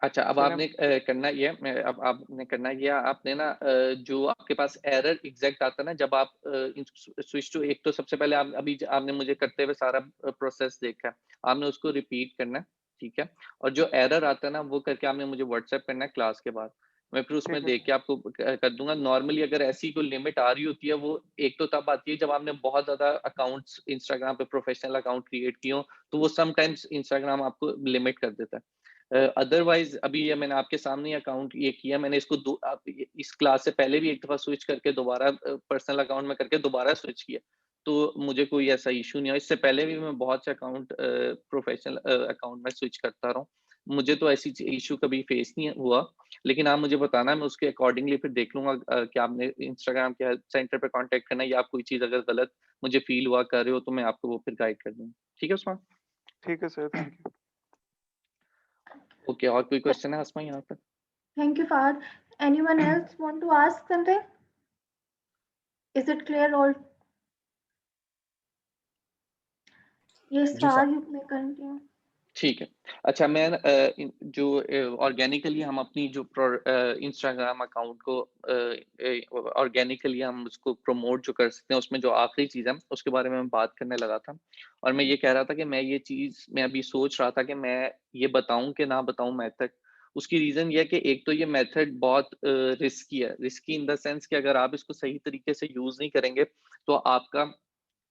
अच्छा, अब सर आपने करना ये है, मैं अब आपने करना ये है, आपने ना जो आपके पास एरर एग्जैक्ट आता है ना जब आप स्विच टू, एक तो सबसे पहले आप अभी आपने मुझे करते हुए सारा प्रोसेस देखा है, आपने उसको रिपीट करना है, ठीक है? और जो एरर आता है ना वो करके आपने मुझे व्हाट्सएप करना है क्लास के बाद, मैं फिर उसमें ठीक है देख सर। के आपको कर दूंगा। नॉर्मली अगर ऐसी कोई लिमिट आ रही होती है, वो एक तो तब आती है जब आपने बहुत ज्यादा अकाउंट्स इंस्टाग्राम पे प्रोफेशनल अकाउंट क्रिएट किए हो, तो वो समटाइम्स इंस्टाग्राम आपको लिमिट कर देता है। अदरवाइज अभी ये मैंने आपके सामने ही अकाउंट ये किया, मैंने इसको इस क्लास से पहले भी एक दफा स्विच करके दोबारा पर्सनल अकाउंट में करके दोबारा स्विच किया, तो मुझे कोई ऐसा इशू नहीं हुआ। इससे पहले भी मैं बहुत से अकाउंट प्रोफेशनल अकाउंट में स्विच करता रहा हूँ, मुझे तो ऐसी इशू कभी फेस नहीं हुआ। लेकिन आप मुझे बताना, मैं उसके अकॉर्डिंगली फिर देख लूंगा कि आपने इंस्टाग्राम के हेल्प सेंटर पे कांटेक्ट करना है, या आप कोई चीज़ अगर गलत मुझे फील हुआ कर रहे हो तो मैं आपको वो फिर गाइड कर दूंगा। ठीक है उस्मान? ठीक है सर। Thank you. ओके, और कोई क्वेश्चन है आसमा यहाँ पर? Thank you, Fahad. Anyone else want to ask something? Is it clear all? Yes, ji Fahad, साहब। you may continue. ठीक है। अच्छा, मैं जो ऑर्गेनिकली हम अपनी जो इंस्टाग्राम अकाउंट को ऑर्गेनिकली हम उसको प्रमोट जो कर सकते हैं, उसमें जो आखिरी चीज़ है उसके बारे में मैं बात करने लगा था। और मैं ये कह रहा था कि मैं ये चीज़ मैं अभी सोच रहा था कि मैं ये बताऊं कि ना बताऊं मेथड। उसकी रीज़न ये है कि एक तो ये मेथड बहुत रिस्की है, रिस्की इन द सेंस कि अगर आप इसको सही तरीके से यूज़ नहीं करेंगे तो आपका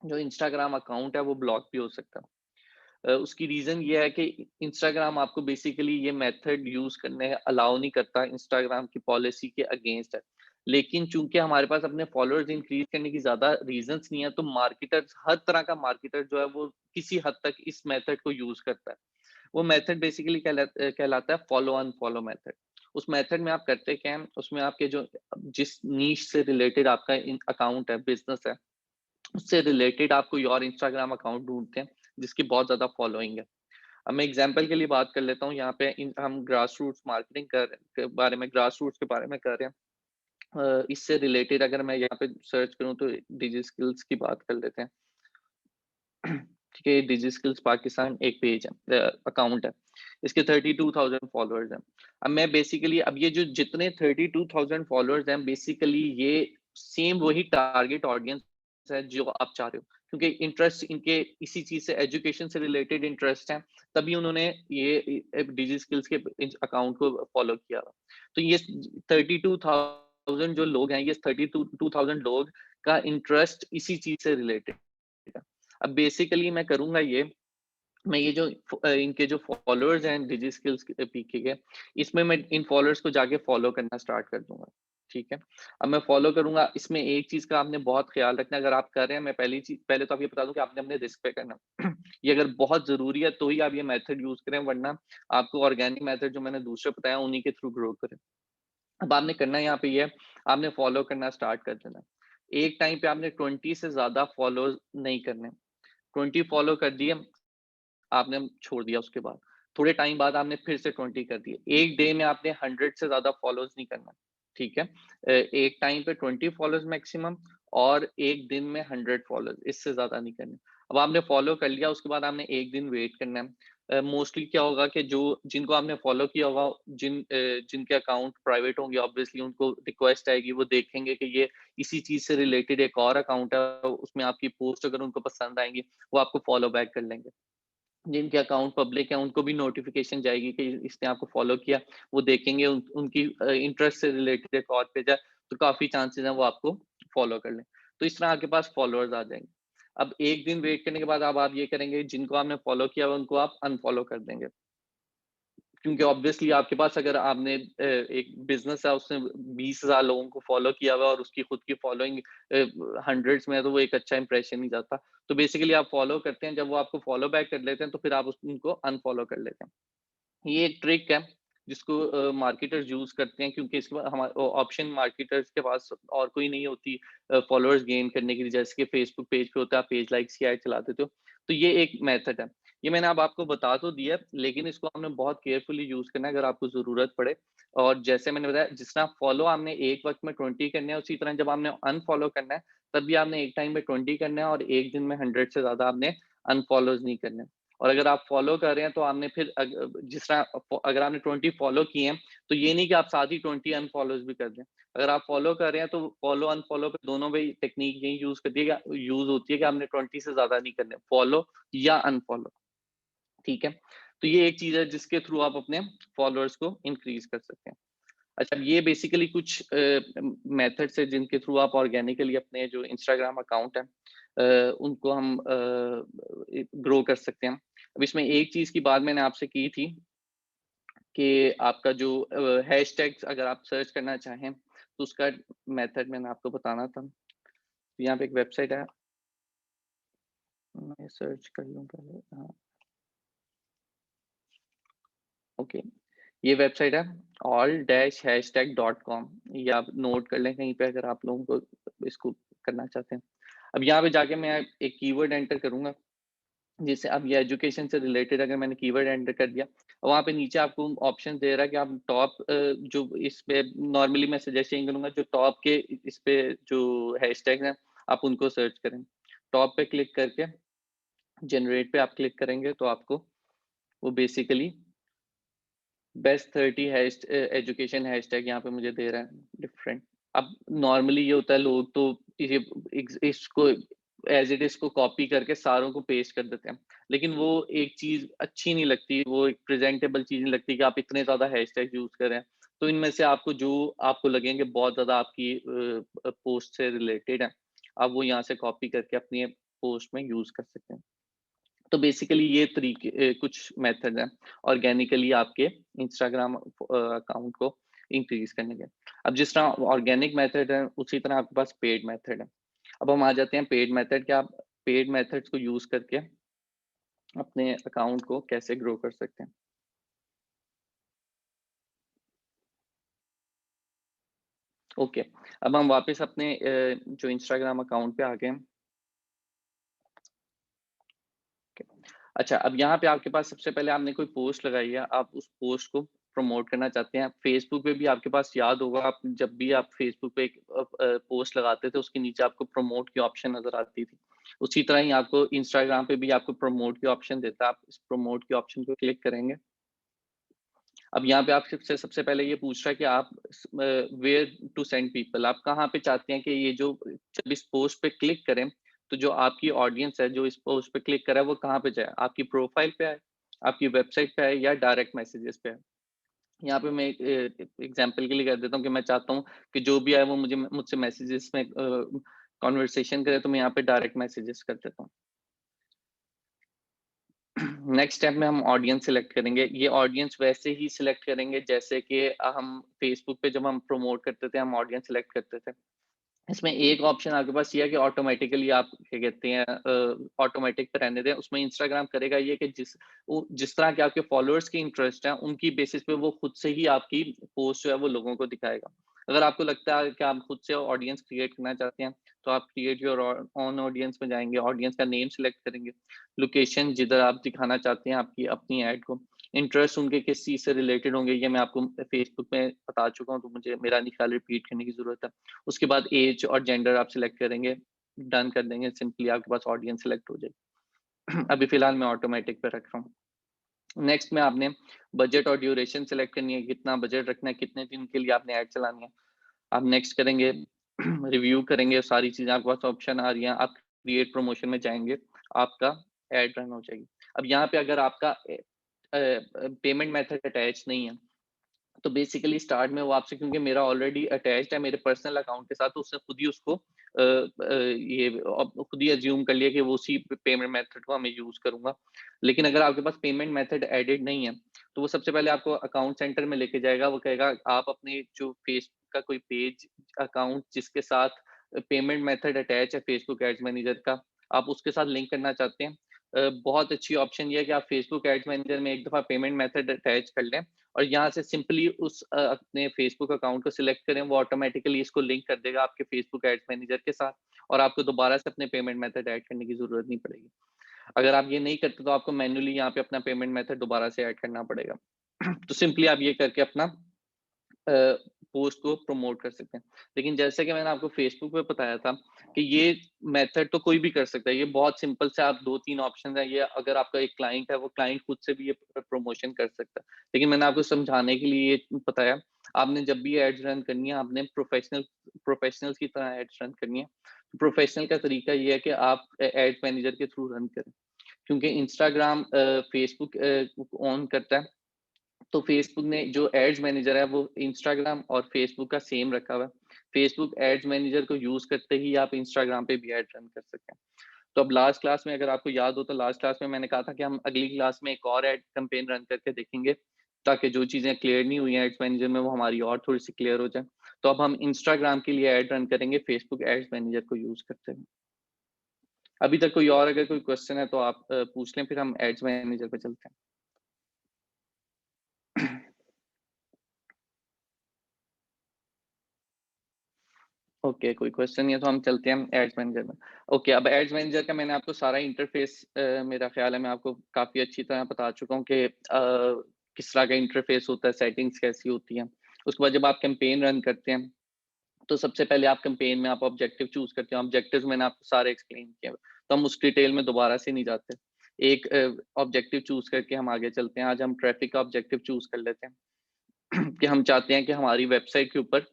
जो इंस्टाग्राम अकाउंट है वो ब्लॉक भी हो सकता है। उसकी रीज़न ये है कि इंस्टाग्राम आपको बेसिकली ये मेथड यूज़ करने अलाउ नहीं करता, इंस्टाग्राम की पॉलिसी के अगेंस्ट है। लेकिन चूँकि हमारे पास अपने फॉलोअर्स इंक्रीज़ करने की ज़्यादा रीज़न्स नहीं है, तो मार्केटर्स, हर तरह का मार्केटर जो है वो किसी हद तक इस मेथड को यूज़ करता है। वो मेथड बेसिकली कहलाता है फॉलो अनफॉलो मेथड। उस मेथड में आप करते क्या हैं, उसमें आपके जो जिस नीश से रिलेटेड आपका अकाउंट है, बिज़नेस है, उससे रिलेटेड आप कोई और इंस्टाग्राम अकाउंट ढूँढते हैं, जिसकी बहुत ज़्यादा फॉलोइंग है। अब मैं एग्जांपल के लिए बात कर लेता हूँ, यहाँ पे हम ग्रास रूट्स मार्केटिंग के बारे में, ग्रास रूट्स के बारे में कर रहे हैं। इससे रिलेटेड अगर मैं यहाँ पे सर्च करूँ तो डिजी स्किल्स की बात कर लेते हैं। ठीक है, डिजी स्किल्स पाकिस्तान एक पेज है, अकाउंट है, इसके 32,000 फॉलोअर्स हैं। अब मैं बेसिकली, अब ये जो जितने 32,000 फॉलोअर्स हैं, बेसिकली ये सेम वही टारगेट ऑडियंस है जो आप चाह रहे हो, क्योंकि इंटरेस्ट इनके इसी चीज से, एजुकेशन से रिलेटेड इंटरेस्ट है, तभी उन्होंने ये डिजी स्किल्स के अकाउंट को फॉलो किया। तो ये 32,000 जो लोग हैं, ये 32,000 लोग का इंटरेस्ट इसी चीज से रिलेटेड है। अब बेसिकली मैं करूंगा ये, मैं ये जो इनके जो फॉलोअर्स हैं डिजी स्किल्स पीके के, इसमें मैं इन फॉलोअर्स को जाके फॉलो करना स्टार्ट कर दूंगा। ठीक है, अब मैं फॉलो करूंगा, इसमें एक चीज का आपने बहुत ख्याल रखना, अगर आप कर रहे हैं, मैं पहली चीज पहले तो आप ये बता दूं कि आपने अपने रिस्क पे करना। ये अगर बहुत जरूरी है तो ही आप ये मेथड यूज करें, वरना आपको ऑर्गेनिक मेथड जो मैंने दूसरे बताया उन्हीं के थ्रू ग्रो करें। अब आपने करना यहाँ पे ये है, आपने फॉलो करना स्टार्ट कर देना। एक टाइम पे आपने 20 से ज्यादा फॉलो नहीं करने। 20 फॉलो कर दिए, आपने छोड़ दिया, उसके बाद थोड़े टाइम बाद आपने फिर से 20 कर दिए। एक डे में आपने 100 से ज्यादा फॉलोज नहीं करना, ठीक है। एक टाइम पे 20 फॉलोज मैक्सिमम, और एक दिन में 100 फॉलोज, इससे ज्यादा नहीं करने। अब आपने फॉलो कर लिया, उसके बाद आपने एक दिन वेट करना है। मोस्टली क्या होगा कि जो जिनको आपने फॉलो किया होगा, जिनके अकाउंट प्राइवेट होंगे, ऑब्वियसली उनको रिक्वेस्ट आएगी, वो देखेंगे कि ये इसी चीज से रिलेटेड एक और अकाउंट है, उसमें आपकी पोस्ट अगर उनको पसंद आएंगी, वो आपको फॉलो बैक कर लेंगे। जिनके अकाउंट पब्लिक है, उनको भी नोटिफिकेशन जाएगी कि इसने आपको फॉलो किया, वो देखेंगे उनकी इंटरेस्ट से रिलेटेड एक और पेज है, तो काफी चांसेस हैं वो आपको फॉलो कर लें। तो इस तरह आपके पास फॉलोअर्स आ जाएंगे। अब एक दिन वेट करने के बाद अब आप ये करेंगे, जिनको आपने फॉलो किया हुआ उनको आप अनफॉलो कर देंगे, क्योंकि ऑब्वियसली आपके पास अगर आपने एक बिजनेस है, उसने 20,000 लोगों को फॉलो किया हुआ और उसकी खुद की फॉलोइंग हंड्रेड्स में है, तो वो एक अच्छा इंप्रेशन नहीं जाता। तो बेसिकली आप फॉलो करते हैं, जब वो आपको फॉलो बैक कर लेते हैं, तो फिर आप उनको अनफॉलो कर लेते हैं। ये एक ट्रिक है जिसको मार्केटर्स यूज करते हैं, क्योंकि इसके बाद हमारे ऑप्शन मार्केटर्स के पास और कोई नहीं होती फॉलोअर्स गेन करने के लिए, जैसे कि फेसबुक पेज पे होता है, आप पेज लाइक्स की ऐड चला देते हो। तो ये एक मेथड है। ये मैंने अब आपको बता तो दिया, लेकिन इसको हमने बहुत केयरफुली यूज करना है अगर आपको जरूरत पड़े। और जैसे मैंने बताया, जिस तरह फॉलो आपने एक वक्त में 20 करने हैं, उसी तरह जब आपने अनफॉलो करना है, तब भी आपने एक टाइम में 20 करना है, और एक दिन में 100 से ज्यादा आपने अनफॉलोज नहीं करने। और अगर आप फॉलो कर रहे हैं, तो आपने फिर जिस तरह अगर आपने 20 फॉलो किए हैं, तो ये नहीं कि आप साथ ही 20 अनफॉलोज भी कर दें। अगर आप फॉलो कर रहे हैं, तो फॉलो अनफॉलो पे दोनों में टेक्निक यही यूज होती है कि आपने 20 से ज्यादा नहीं करने, फॉलो या अनफॉलो, ठीक है। तो ये एक चीज है जिसके थ्रू आप अपने फॉलोअर्स को इंक्रीज कर सकते हैं। अच्छा, ये बेसिकली कुछ मेथड्स है जिनके थ्रू आप ऑर्गेनिकली अपने जो इंस्टाग्राम अकाउंट है उनको हम ग्रो कर सकते हैं। अब इसमें एक चीज की बात मैंने आपसे की थी कि आपका जो हैशटैग्स अगर आप सर्च करना चाहें, तो उसका मेथड मैंने आपको बताना था। तो यहाँ पे एक वेबसाइट है, मैं सर्च कर लूँ पहले। हाँ, ओके, ये वेबसाइट है all-hashtag.com। ये आप नोट कर लें कहीं पे अगर आप लोगों को इसको करना चाहते हैं। अब यहाँ पे जाके मैं एक कीवर्ड एंटर करूंगा, जैसे अब ये एजुकेशन से रिलेटेड अगर मैंने कीवर्ड एंटर कर दिया, वहाँ पे नीचे आपको ऑप्शन दे रहा है कि आप टॉप जो इस पे नॉर्मली मैं सजेस्ट यही करूंगा, जो टॉप के इस पे जो हैशटैग हैं आप उनको सर्च करें। टॉप पे क्लिक करके जनरेट पे आप क्लिक करेंगे, तो आपको वो बेसिकली बेस्ट 30 एजुकेशन हैशटैग यहाँ पे मुझे दे रहा है डिफरेंट। अब नॉर्मली ये होता है, लोग तो इसको एज इट इज को कॉपी करके सारों को पेस्ट कर देते हैं, लेकिन वो एक चीज अच्छी नहीं लगती, वो एक प्रेजेंटेबल चीज नहीं लगती कि आप इतने ज्यादा हैशटैग यूज करें। तो इनमें से आपको जो आपको लगेंगे बहुत ज्यादा आपकी पोस्ट से रिलेटेड है, आप वो यहाँ से कॉपी करके अपनी पोस्ट में यूज कर सकते हैं। तो बेसिकली ये तरीके कुछ मेथड हैं ऑर्गेनिकली आपके इंस्टाग्राम अकाउंट को इंक्रीज करने के। अब जिस तरह ऑर्गेनिक मेथड है, उसी तरह आपके पास पेड मेथड है। अब हम आ जाते हैं पेड मेथड के। आप पेड मेथड्स को यूज करके अपने अकाउंट को कैसे ग्रो कर सकते हैं। ओके, अब हम वापस अपने जो इंस्टाग्राम अकाउंट पे आ गए हैं। अच्छा, अब यहाँ पे आपके पास सबसे पहले आपने कोई पोस्ट लगाई है, आप उस पोस्ट को प्रमोट करना चाहते हैं। फेसबुक पे भी आपके पास याद होगा, आप जब भी आप फेसबुक पे एक पोस्ट लगाते थे, उसके नीचे आपको प्रमोट की ऑप्शन नजर आती थी। उसी तरह ही आपको इंस्टाग्राम पे भी आपको प्रमोट की ऑप्शन देता है। आप इस प्रमोट की ऑप्शन को क्लिक करेंगे। अब यहाँ पे आपसे सबसे पहले ये पूछ रहा है कि आप वेयर टू सेंड पीपल, आप कहाँ पे चाहते हैं कि ये जो जब इस पोस्ट पे क्लिक करें, तो जो आपकी ऑडियंस है जो इस पोस्ट पे क्लिक करे वो कहाँ पे जाए, आपकी प्रोफाइल पे है, आपकी वेबसाइट पे है, या डायरेक्ट मैसेजेस पे है। यहाँ पे मैं एक एग्जांपल के लिए कह देता हूँ कि मैं चाहता हूँ कि जो भी आए वो मुझसे मैसेजेस में कॉन्वर्सेशन करे, तो मैं यहाँ पे डायरेक्ट मैसेजेस कर देता हूँ। नेक्स्ट स्टेप में हम ऑडियंस सिलेक्ट करेंगे। ये ऑडियंस वैसे ही सिलेक्ट करेंगे जैसे कि हम फेसबुक पे जब हम प्रमोट करते थे, हम ऑडियंस सिलेक्ट करते थे। इसमें एक ऑप्शन आपके पास ये है कि ऑटोमेटिकली आप क्या कहते हैं ऑटोमेटिक पे रहने दें। उसमें इंस्टाग्राम करेगा ये कि जिस तरह के आपके फॉलोअर्स की इंटरेस्ट है, उनकी बेसिस पे वो खुद से ही आपकी पोस्ट जो है वो लोगों को दिखाएगा। अगर आपको लगता है कि आप खुद से ऑडियंस क्रिएट करना चाहते हैं, तो आप क्रिएट योर ओन ऑडियंस में जाएँगे, ऑडियंस का नेम सेलेक्ट करेंगे, लोकेशन जिधर आप दिखाना चाहते हैं आपकी अपनी ऐड को, इंटरेस्ट उनके किस चीज़ से रिलेटेड होंगे, ये मैं आपको फेसबुक में बता चुका हूँ, तो मुझे मेरा नहीं ख्याल रिपीट करने की ज़रूरत है। उसके बाद एज और जेंडर आप सिलेक्ट करेंगे, डन कर देंगे, सिंपली आपके पास ऑडियंस सिलेक्ट हो जाएगी। अभी फिलहाल मैं ऑटोमेटिक पे रख रहा हूँ। नेक्स्ट में आपने बजट और ड्यूरेशन सिलेक्ट करनी है, कितना बजट रखना है, कितने दिन के लिए आपने ऐड चलानी है। आप नेक्स्ट करेंगे, रिव्यू करेंगे, सारी चीज़ें आपके पास ऑप्शन आ रही हैं, आप क्रिएट प्रमोशन में जाएँगे, आपका ऐड रन हो जाएगी। अब यहाँ पे अगर आपका पेमेंट मेथड अटैच नहीं है, तो बेसिकली स्टार्ट में वो आपसे, क्योंकि मेरा ऑलरेडी अटैच्ड है मेरे पर्सनल अकाउंट के साथ, तो उसने खुद ही उसको ये खुद ही अज्यूम कर लिया कि वो उसी पेमेंट मेथड को मैं यूज़ करूँगा। लेकिन अगर आपके पास पेमेंट मेथड एडेड नहीं है, तो वो सबसे पहले आपको अकाउंट सेंटर में लेके जाएगा। वो कहेगा आप अपने जो फेसबुक का कोई पेज अकाउंट जिसके साथ पेमेंट मेथड अटैच है फेसबुक एड्स मैनेजर का, आप उसके साथ लिंक करना चाहते हैं। बहुत अच्छी ऑप्शन ये है कि आप फेसबुक एड्स मैनेजर में एक दफ़ा पेमेंट मेथड अटैच कर लें और यहाँ से सिंपली उस अपने फेसबुक अकाउंट को सिलेक्ट करें, वो ऑटोमेटिकली इसको लिंक कर देगा आपके फेसबुक एड्स मैनेजर के साथ और आपको दोबारा से अपने पेमेंट मेथड ऐड करने की ज़रूरत नहीं पड़ेगी। अगर आप ये नहीं करते तो आपको मैन्युअली यहाँ पे अपना पेमेंट मेथड दोबारा से ऐड करना पड़ेगा। तो सिंपली आप ये करके अपना पोस्ट को प्रमोट कर सकते हैं। लेकिन जैसे कि मैंने आपको फेसबुक पे बताया था कि ये मेथड तो कोई भी कर सकता है। ये बहुत सिंपल से आप 2-3 ऑप्शंस हैं, ये अगर आपका एक क्लाइंट है, वो क्लाइंट खुद से भी ये प्रमोशन कर सकता है। लेकिन मैंने आपको समझाने के लिए ये बताया, आपने जब भी एड्स रन करनी है, आपने प्रोफेशनल्स की तरह एड्स रन करनी है। प्रोफेशनल का तरीका ये है कि आप एड्स मैनेजर के थ्रू रन करें। क्योंकि इंस्टाग्राम फेसबुक ऑन करता है, तो फेसबुक ने जो एड्स मैनेजर है वो इंस्टाग्राम और फेसबुक का सेम रखा हुआ है। फेसबुक एड्स मैनेजर को यूज करते ही आप इंस्टाग्राम पे भी एड रन कर सकते हैं। तो अब लास्ट क्लास में अगर आपको याद हो, तो लास्ट क्लास में मैंने कहा था कि हम अगली क्लास में एक और एड कैंपेन रन करके देखेंगे, ताकि जो चीजें क्लियर नहीं हुई हैं एड्स मैनेजर में, वो हमारी और थोड़ी सी क्लियर हो जाए। तो अब हम इंस्टाग्राम के लिए एड रन करेंगे फेसबुक एड्स मैनेजर को यूज करते हुए। अभी तक कोई और अगर कोई क्वेश्चन है तो आप पूछ लें, फिर हम एड्स मैनेजर पे चलते हैं। ओके, कोई क्वेश्चन नहीं है तो हम चलते हैं एड्स मैनेजर में। ओके, अब एड्स मैनेजर का मैंने आपको सारा इंटरफेस मेरा ख्याल है मैं आपको काफ़ी अच्छी तरह बता चुका हूँ कि किस तरह का इंटरफेस होता है, सेटिंग्स कैसी होती हैं। उसके बाद जब आप कैंपेन रन करते हैं, तो सबसे पहले आप कैंपेन में आप ऑब्जेक्टिव चूज़ करते हो। ऑब्जेक्टिव्स मैंने आपको सारे एक्सप्लेन किए हैं, तो हम उस डिटेल में दोबारा से नहीं जाते। एक ऑब्जेक्टिव चूज़ करके हम आगे चलते हैं। आज हम ट्रैफिक का ऑब्जेक्टिव चूज़ कर लेते हैं कि हम चाहते हैं कि हमारी वेबसाइट के ऊपर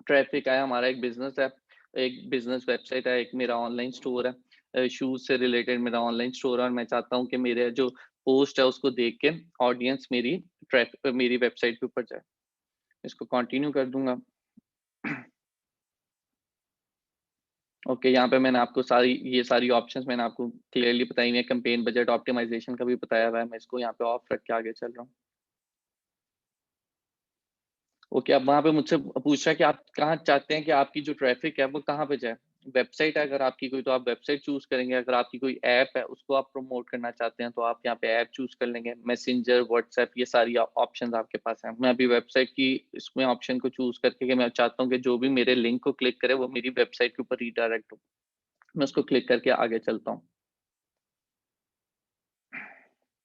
ट्रैफिक आया। हमारा एक बिज़नेस है, एक बिज़नेस वेबसाइट है, एक मेरा ऑनलाइन स्टोर है, शूज़ से रिलेटेड मेरा ऑनलाइन स्टोर है और मैं चाहता हूँ कि मेरे जो पोस्ट है उसको देख के ऑडियंस मेरी वेबसाइट के ऊपर जाए। इसको कंटिन्यू कर दूँगा। ओके, यहाँ पे मैंने आपको ये सारी ऑप्शंस मैंने आपको क्लियरली बताई हुई है, कैंपेन बजट ऑप्टिमाइज़ेशन का भी बताया हुआ है। मैं इसको यहाँ पे ऑफ रख के आगे चल रहा हूँ। ओके, अब वहाँ पे मुझसे पूछ रहा है कि आप कहाँ चाहते हैं कि आपकी जो ट्रैफ़िक है वो कहाँ पे जाए? वेबसाइट है अगर आपकी कोई, तो आप वेबसाइट चूज़ करेंगे। अगर आपकी कोई ऐप है उसको आप प्रमोट करना चाहते हैं तो आप यहाँ पे ऐप चूज़ कर लेंगे। मैसेंजर, व्हाट्सएप, ये सारी ऑप्शंस आपके पास हैं। मैं अभी वेबसाइट की इसमें ऑप्शन को चूज़ करके कि मैं चाहता हूँ कि जो भी मेरे लिंक को क्लिक करे वो मेरी वेबसाइट के ऊपर रीडायरेक्ट हो। मैं उसको क्लिक करके आगे चलता हूँ।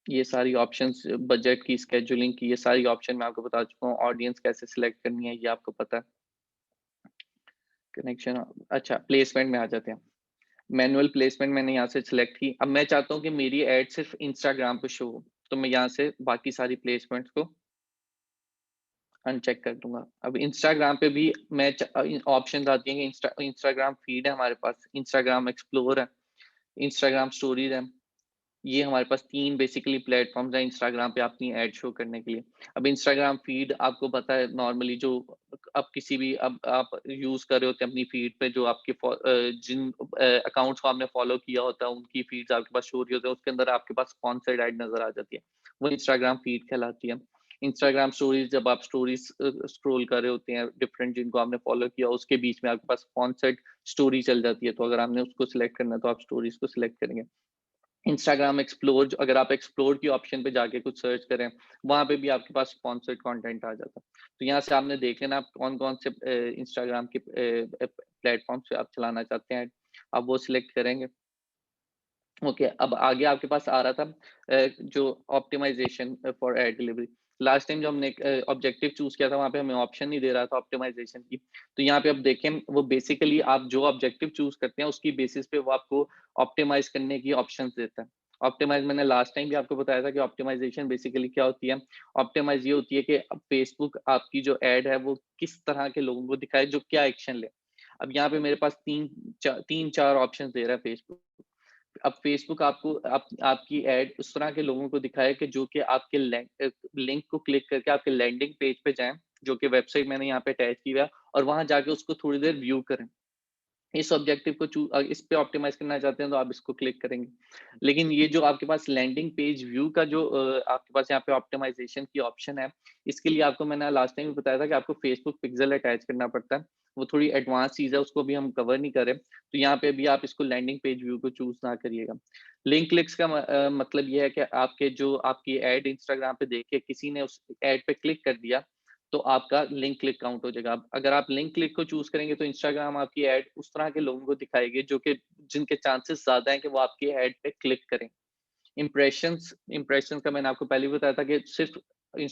ये सारी ऑप्शंस, बजट की, शेड्यूलिंग की, ये सारी ऑप्शन मैं आपको बता चुका हूँ। ऑडियंस कैसे सिलेक्ट करनी है ये आपको पता है। कनेक्शन, अच्छा, प्लेसमेंट में आ जाते हैं। मैनुअल प्लेसमेंट मैंने यहाँ से सिलेक्ट की। अब मैं चाहता हूँ कि मेरी ऐड सिर्फ इंस्टाग्राम पे शो हो, तो मैं यहाँ से बाकी सारी प्लेसमेंट्स को अनचेक कर दूंगा। अब इंस्टाग्राम पे भी मैं ऑप्शन आती हैं कि इंस्टाग्राम फीड है हमारे पास, इंस्टाग्राम एक्सप्लोर है, इंस्टाग्राम स्टोरीज है। ये हमारे पास 3 बेसिकली प्लेटफ़ॉर्म्स हैं इंस्टाग्राम पे अपनी ऐड शो करने के लिए। अब इंस्टाग्राम फ़ीड आपको पता है नॉर्मली जो अब किसी भी अब आप यूज़ कर रहे होते हैं अपनी फ़ीड पे, जो आपके जिन अकाउंट्स को आपने फ़ॉलो किया होता है उनकी फ़ीड्स आपके पास शो हो रही होती है, उसके अंदर आपके पास स्पॉन्सर्ड ऐड नज़र आ जाती है। वो इंस्टाग्राम फ़ीड कहलाती है। इंस्टाग्राम स्टोरीज, जब आप स्टोरीज स्क्रॉल कर रहे होते हैं डिफरेंट जिनको आपने फॉलो किया, उसके बीच में आपके पास स्पॉन्सर्ड स्टोरी चल जाती है, तो अगर आपने उसको सिलेक्ट करना है तो आप स्टोरीज को सिलेक्ट करेंगे। इंस्टाग्राम एक्सप्लोर, अगर आप एक्सप्लोर की ऑप्शन पे जाके कुछ सर्च करें, वहां पे भी आपके पास स्पॉन्सर्ड कंटेंट आ जाता है। तो यहाँ से आपने देख लेना आप कौन कौन से इंस्टाग्राम के प्लेटफॉर्म पे आप चलाना चाहते हैं, आप वो सिलेक्ट करेंगे। ओके, अब आगे आपके पास आ रहा था जो optimization for ad delivery. Last time जो हमने ऑब्जेक्टिव चूज किया था, वहां पे हमें ऑप्शन नहीं दे रहा था ऑप्टिमाइजेशन की। तो यहाँ पे अब देखें, वो बेसिकली आप जो ऑब्जेक्टिव चूज करते हैं उसकी बेसिस पे वो आपको ऑप्टिमाइज करने की ऑप्शंस देता है। ऑप्टिमाइज, मैंने लास्ट टाइम भी आपको बताया था कि ऑप्टिमाइजेशन बेसिकली क्या होती है। ऑप्टिमाइज ये होती है कि फेसबुक आपकी जो एड है वो किस तरह के लोगों को दिखाए, जो क्या एक्शन ले। अब यहाँ पे मेरे पास तीन चार ऑप्शन दे रहा है फेसबुक। अब फेसबुक आपको आपकी एड उस तरह के लोगों को दिखाए कि जो कि आपके लिंक को क्लिक करके आपके लैंडिंग पेज पे जाएं, जो कि वेबसाइट मैंने यहाँ पे अटैच की हुआ है, और वहां जाके उसको थोड़ी देर व्यू करें। इस ऑब्जेक्टिव को इस पे ऑप्टिमाइज करना चाहते हैं तो आप इसको क्लिक करेंगे। लेकिन ये जो आपके पास लैंडिंग पेज व्यू का जो आपके पास यहाँ पे ऑप्टिमाइजेशन की ऑप्शन है, इसके लिए आपको मैंने लास्ट टाइम भी बताया था कि आपको फेसबुक पिक्सल अटैच करना पड़ता है। वो थोड़ी एडवांस चीज है, उसको भी हम कवर नहीं करें। तो यहाँ पे भी आप इसको लैंडिंग पेज व्यू को चूज ना करिएगा। लिंक क्लिक्स का मतलब ये है कि आपके जो आपकी एड इंस्टाग्राम पे देख के किसी ने उस एड पे क्लिक कर दिया, तो आपका लिंक क्लिक काउंट हो जाएगा। अगर आप लिंक क्लिक को चूज करेंगे तो इंस्टाग्राम आपकी ऐड उस तरह के लोगों को दिखाएगी जो कि जिनके चांसेस ज्यादा हैं कि वो आपकी ऐड पे क्लिक करें। इंप्रेशंस इंप्रेशंस का मैंने आपको पहले भी बताया था कि सिर्फ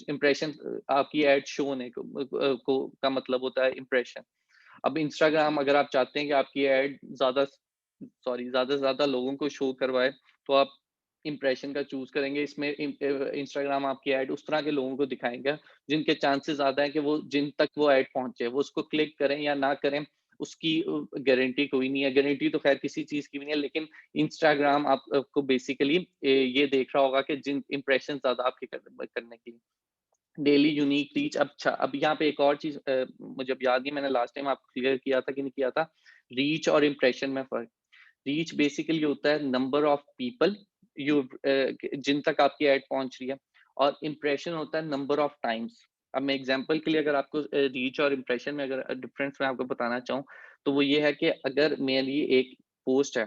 इंप्रेशन आपकी ऐड शो होने को का मतलब होता है इंप्रेशन। अब इंस्टाग्राम अगर आप चाहते हैं कि आपकी ऐड ज्यादा से ज्यादा लोगों को शो करवाए, तो आप इंप्रेशन का चूज करेंगे। इसमें इंस्टाग्राम आपकी ऐड उस तरह के लोगों को दिखाएगा जिनके चांसेस ज्यादा है कि वो जिन तक वो ऐड पहुंचे, वो उसको क्लिक करें या ना करें, उसकी गारंटी कोई नहीं है। गारंटी तो खैर किसी चीज की भी नहीं है, लेकिन इंस्टाग्राम आपको बेसिकली ये देख रहा होगा कि जिन इंप्रेशन ज्यादा आपके करने के लिए। Daily unique reach. अब यहाँ पे एक और चीज मुझे अब याद नहीं, मैंने लास्ट टाइम आपको क्लियर किया था कि नहीं किया था। रीच और इम्प्रेशन में फर्क। रीच बेसिकली होता है नंबर ऑफ पीपल यू जिन तक आपकी एड पहुंच रही है, और इम्प्रेशन होता है नंबर ऑफ टाइम्स। अब मैं एग्जांपल के लिए अगर आपको रीच और इम्प्रेशन में अगर डिफरेंस मैं आपको बताना चाहूँ, तो वो ये है कि अगर मेरी एक पोस्ट है,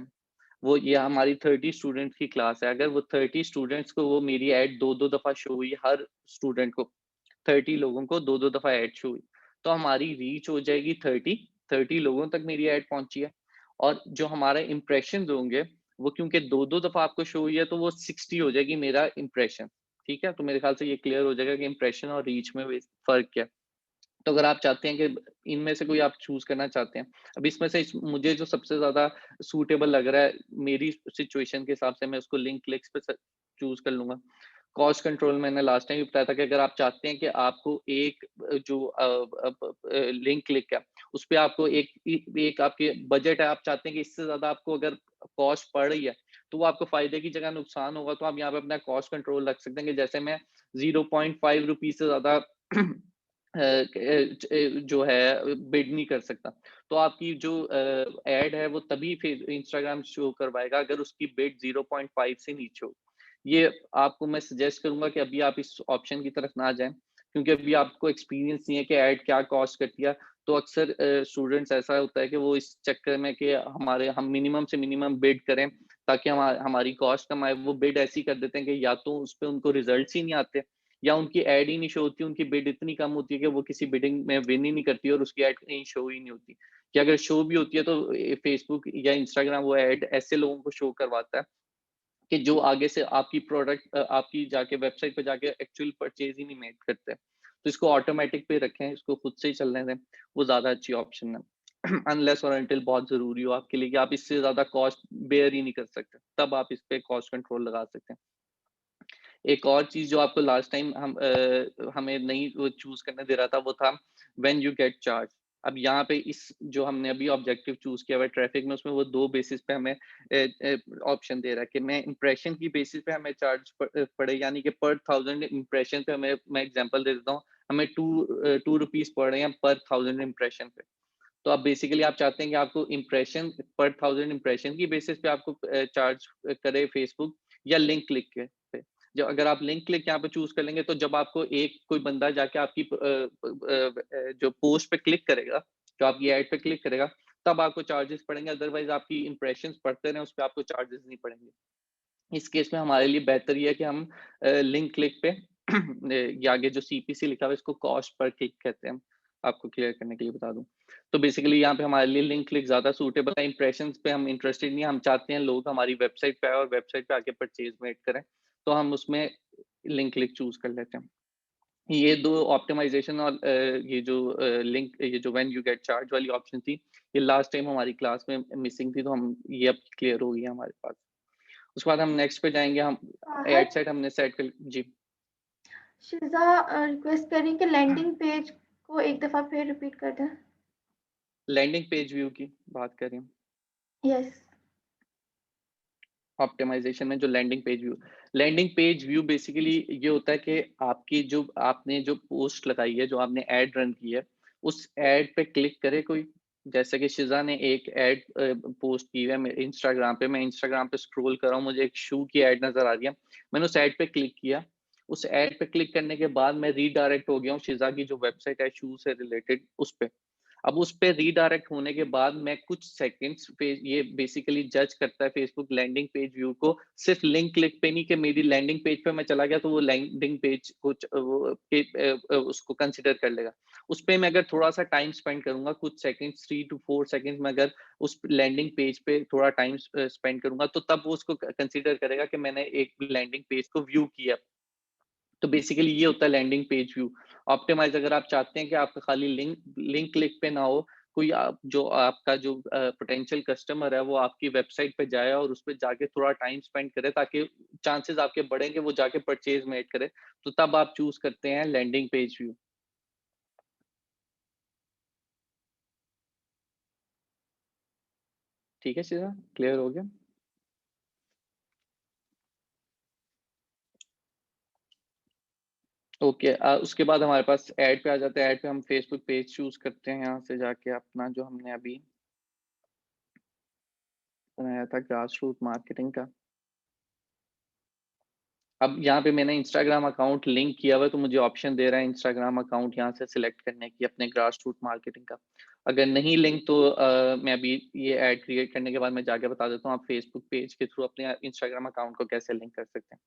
वो ये हमारी 30 स्टूडेंट्स की क्लास है, अगर वो 30 स्टूडेंट्स को वो मेरी ऐड दो दो दफा शो हुई, हर स्टूडेंट को 30 लोगों को दो दो दफा ऐड शो हुई, तो हमारी रीच हो जाएगी 30 लोगों तक मेरी ऐड पहुंची है। और जो हमारे इंप्रेशन होंगे, वो क्योंकि दो दो दफा आपको शो हुई है, तो वो 60 हो जाएगी मेरा इंप्रेशन। ठीक है, तो मेरे ख्याल से ये क्लियर हो जाएगा कि इंप्रेशन और रीच में फर्क क्या है। तो अगर आप चाहते हैं कि इनमें से कोई आप चूज करना चाहते हैं, अब इसमें से मुझे जो सबसे ज्यादा सूटेबल लग रहा है मेरी सिचुएशन के हिसाब से, मैं उसको लिंक क्लिक्स पे चूज कर लूंगा। कॉस्ट कंट्रोल मैंने लास्ट टाइम भी बताया था कि अगर आप चाहते हैं कि आपको एक जो लिंक क्लिक है उस पे आपको एक आपके बजट है, आप चाहते हैं कि इससे ज्यादा आपको अगर कॉस्ट पड़ रही है तो वो आपको फायदे की जगह नुकसान होगा, तो आप यहाँ पे अपना कॉस्ट कंट्रोल रख सकते हैं कि जैसे मैं 0.5 रुपीज से ज्यादा जो है बिड नहीं कर सकता। तो आपकी जो एड है वो तभी फिर इंस्टाग्राम शो करवाएगा अगर उसकी बिड 0.5 से नीचे हो। ये आपको मैं सजेस्ट करूंगा कि अभी आप इस ऑप्शन की तरफ ना जाएं, क्योंकि अभी आपको एक्सपीरियंस नहीं है कि ऐड क्या कॉस्ट करती है। तो अक्सर स्टूडेंट्स ऐसा होता है कि वो इस चक्कर में कि हम मिनिमम से मिनिमम बिड करें ताकि हमारी कॉस्ट कम आए, वो बिड ऐसी कर देते हैं कि या तो उस पर उनको रिजल्ट ही नहीं आते, या उनकी एड ही नहीं शो होती, उनकी बिड इतनी कम होती है कि वो किसी बिडिंग में विन ही नहीं करती और उसकी एड कहीं शो ही नहीं होती। कि अगर शो भी होती है तो फेसबुक या इंस्टाग्राम वो एड ऐसे लोगों को शो करवाता है कि जो आगे से आपकी प्रोडक्ट आपकी जाके वेबसाइट पे जाके एक्चुअल परचेज ही नहीं मेक करते। तो इसको ऑटोमेटिक पे रखें, इसको खुद से ही चलने दें, वो ज्यादा अच्छी ऑप्शन है। अनलेस और अनटिल बहुत जरूरी हो आपके लिए कि आप इससे ज्यादा कॉस्ट बेयर ही नहीं कर सकते, तब आप इस पे कॉस्ट कंट्रोल लगा सकते हैं। एक और चीज जो आपको लास्ट टाइम हमें नहीं चूज करने दे रहा था, वो था व्हेन यू गेट चार्ज। अब यहाँ पे इस जो हमने अभी ऑब्जेक्टिव चूज किया हुआ है ट्रैफिक में, उसमें वो दो बेसिस पे हमें ऑप्शन दे रहा है कि मैं इंप्रेशन की बेसिस पे हमें चार्ज पड़े, यानी कि पर 1000 इंप्रेशन पे हमें, मैं एग्जांपल दे देता हूँ, हमें टू रुपीज पड़ रहे हैं पर 1000 इंप्रेशन पे। तो आप बेसिकली आप चाहते हैं कि आपको इंप्रेशन पर 1000 इंप्रेशन की बेसिस पे आपको चार्ज करे फेसबुक, या लिंक क्लिक पे। जब अगर आप लिंक क्लिक यहाँ पे चूज कर लेंगे तो जब आपको एक कोई बंदा जाके आपकी जो पोस्ट पे क्लिक करेगा, जो आपकी ऐड पे क्लिक करेगा, तब आपको चार्जेस पड़ेंगे, अदरवाइज आपकी इंप्रेशंस पढ़ते रहे उस पे आपको चार्जेस नहीं पड़ेंगे। इस केस में हमारे लिए बेहतर ये है कि हम लिंक क्लिक पे ये आगे जो सीपीसी लिखा हुआ है इसको कॉस्ट पर क्लिक कहते हैं हम, आपको क्लियर करने के लिए बता दूं। तो बेसिकली यहाँ पे हमारे लिए लिंक क्लिक ज्यादा सूटेबल है। इंप्रेशंस पे हम इंटरेस्टेड नहीं है, हम चाहते हैं लोग हमारी वेबसाइट पे आए और वेबसाइट पे आके परचेज मेड करें, तो हम उसमें लिंक क्लिक चूज कर लेते हैं। ये दो ऑप्टिमाइजेशन और ये जो लिंक, ये जो व्हेन यू गेट चार्ज वाली ऑप्शन थी, ये लास्ट टाइम हमारी क्लास में मिसिंग थी, तो हम ये अब क्लियर हो गई है हमारे पास। उसके बाद हम नेक्स्ट पे जाएंगे, हम एड सेट हमने सेट कर जी। शिजा रिक्वेस्ट करी कि लैंडिंग पेज को एक दफा फिर रिपीट कर दें। लैंडिंग पेज व्यू की बात करें, यस। ऑप्टिमाइजेशन में जो लैंडिंग पेज व्यू बेसिकली ये होता है कि आपकी जो आपने जो पोस्ट लगाई है, जो आपने ऐड रन की है, उस ऐड पे क्लिक करे कोई, जैसे कि शिजा ने एक ऐड पोस्ट की है इंस्टाग्राम पे, मैं इंस्टाग्राम पे स्क्रॉल कर रहा हूँ, मुझे एक शू की ऐड नजर आ रही है, मैंने उस ऐड पे क्लिक किया, उस ऐड पे क्लिक करने के बाद मैं रीडायरेक्ट हो गया हूँ शिजा की जो वेबसाइट है शू से रिलेटेड उस पे। अब उस पे रीडायरेक्ट होने के बाद मैं कुछ सेकंड्स पे, ये बेसिकली जज करता है फेसबुक लैंडिंग पेज व्यू को सिर्फ लिंक क्लिक पे नहीं कि मेरी लैंडिंग पेज पे मैं चला गया तो वो लैंडिंग पेज उसको कंसिडर कर लेगा। उस पे मैं अगर थोड़ा सा टाइम स्पेंड करूंगा, कुछ सेकंड्स 3 to 4 सेकंड्स में अगर उस लैंडिंग पेज पे थोड़ा टाइम स्पेंड करूंगा तो तब वो उसको कंसिडर करेगा कि मैंने एक लैंडिंग पेज को व्यू किया। तो बेसिकली ये होता है लैंडिंग पेज व्यू। ऑप्टिमाइज अगर आप चाहते हैं कि आपका खाली लिंक क्लिक पे ना हो, कोई जो आपका जो पोटेंशियल कस्टमर है वो आपकी वेबसाइट पे जाए और उस पे जाके थोड़ा टाइम स्पेंड करे ताकि चांसेस आपके बढ़ेंगे वो जाके परचेज मेड करे, तो तब आप चूज करते हैं लैंडिंग पेज व्यू। ठीक है सीधा क्लियर हो गया। ओके उसके बाद हमारे पास ऐड पे आ जाते हैं। ऐड पे हम फेसबुक पेज चूज करते हैं, यहाँ से जाके अपना जो हमने अभी बनाया था ग्रास रूट मार्केटिंग का। अब यहाँ पे मैंने इंस्टाग्राम अकाउंट लिंक किया हुआ है तो मुझे ऑप्शन दे रहा है इंस्टाग्राम अकाउंट यहाँ से सिलेक्ट करने की अपने ग्रास रूट मार्केटिंग का। अगर नहीं लिंक तो मैं अभी ये ऐड क्रिएट करने के बाद मैं जाके बता देता हूँ आप फेसबुक पेज के थ्रू अपने इंस्टाग्राम अकाउंट को कैसे लिंक कर सकते हैं।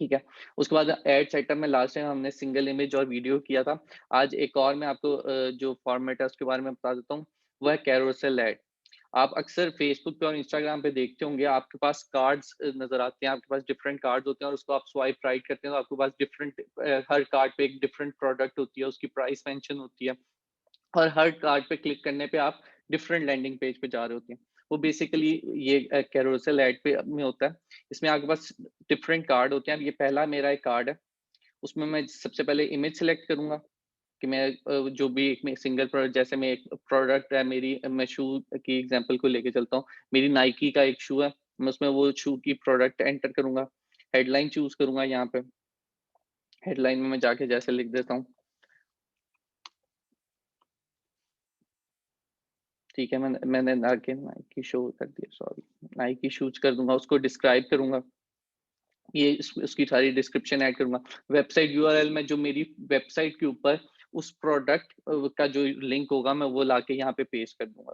ठीक है, उसके बाद ऐड सेटअप में लास्ट टाइम हमने सिंगल इमेज और वीडियो किया था। आज एक और मैं आपको जो फॉर्मेट है उसके बारे में बता देता हूँ, वो है कैरोसेल ऐड। आप अक्सर फेसबुक पे और इंस्टाग्राम पे देखते होंगे आपके पास कार्ड्स नजर आते हैं, आपके पास डिफरेंट कार्ड्स होते हैं और उसको आप स्वाइप राइट करते हैं तो आपके पास डिफरेंट हर कार्ड पे एक डिफरेंट प्रोडक्ट होती है, उसकी प्राइस मेंशन होती है और हर कार्ड पे क्लिक करने पे आप डिफरेंट लैंडिंग पेज पे जा रहे होते हैं। वो बेसिकली ये कैरोसेल ऐड पे में होता है। इसमें आपके पास डिफरेंट कार्ड होते हैं। अब ये पहला मेरा एक कार्ड है, उसमें मैं सबसे पहले इमेज सेलेक्ट करूंगा कि मैं जो भी एक सिंगल प्रोडक्ट, जैसे मैं एक प्रोडक्ट है मेरी, मैं शू की एग्जांपल को लेके चलता हूँ, मेरी नाइकी का एक शू है, मैं उसमें वो शू की प्रोडक्ट एंटर करूंगा, हेडलाइन चूज करूंगा। यहाँ पे हेडलाइन में मैं जाके जैसे लिख देता हूँ, ठीक है, मैंने आगे नाइकी शो कर दिया, सॉरी, नाइकी शूज कर दूंगा, उसको डिस्क्राइब करूंगा, ये उसकी सारी डिस्क्रिप्शन ऐड करूंगा। वेबसाइट यूआरएल में जो मेरी वेबसाइट के ऊपर उस प्रोडक्ट का जो लिंक होगा मैं वो लाके यहाँ पे पेस्ट कर दूंगा।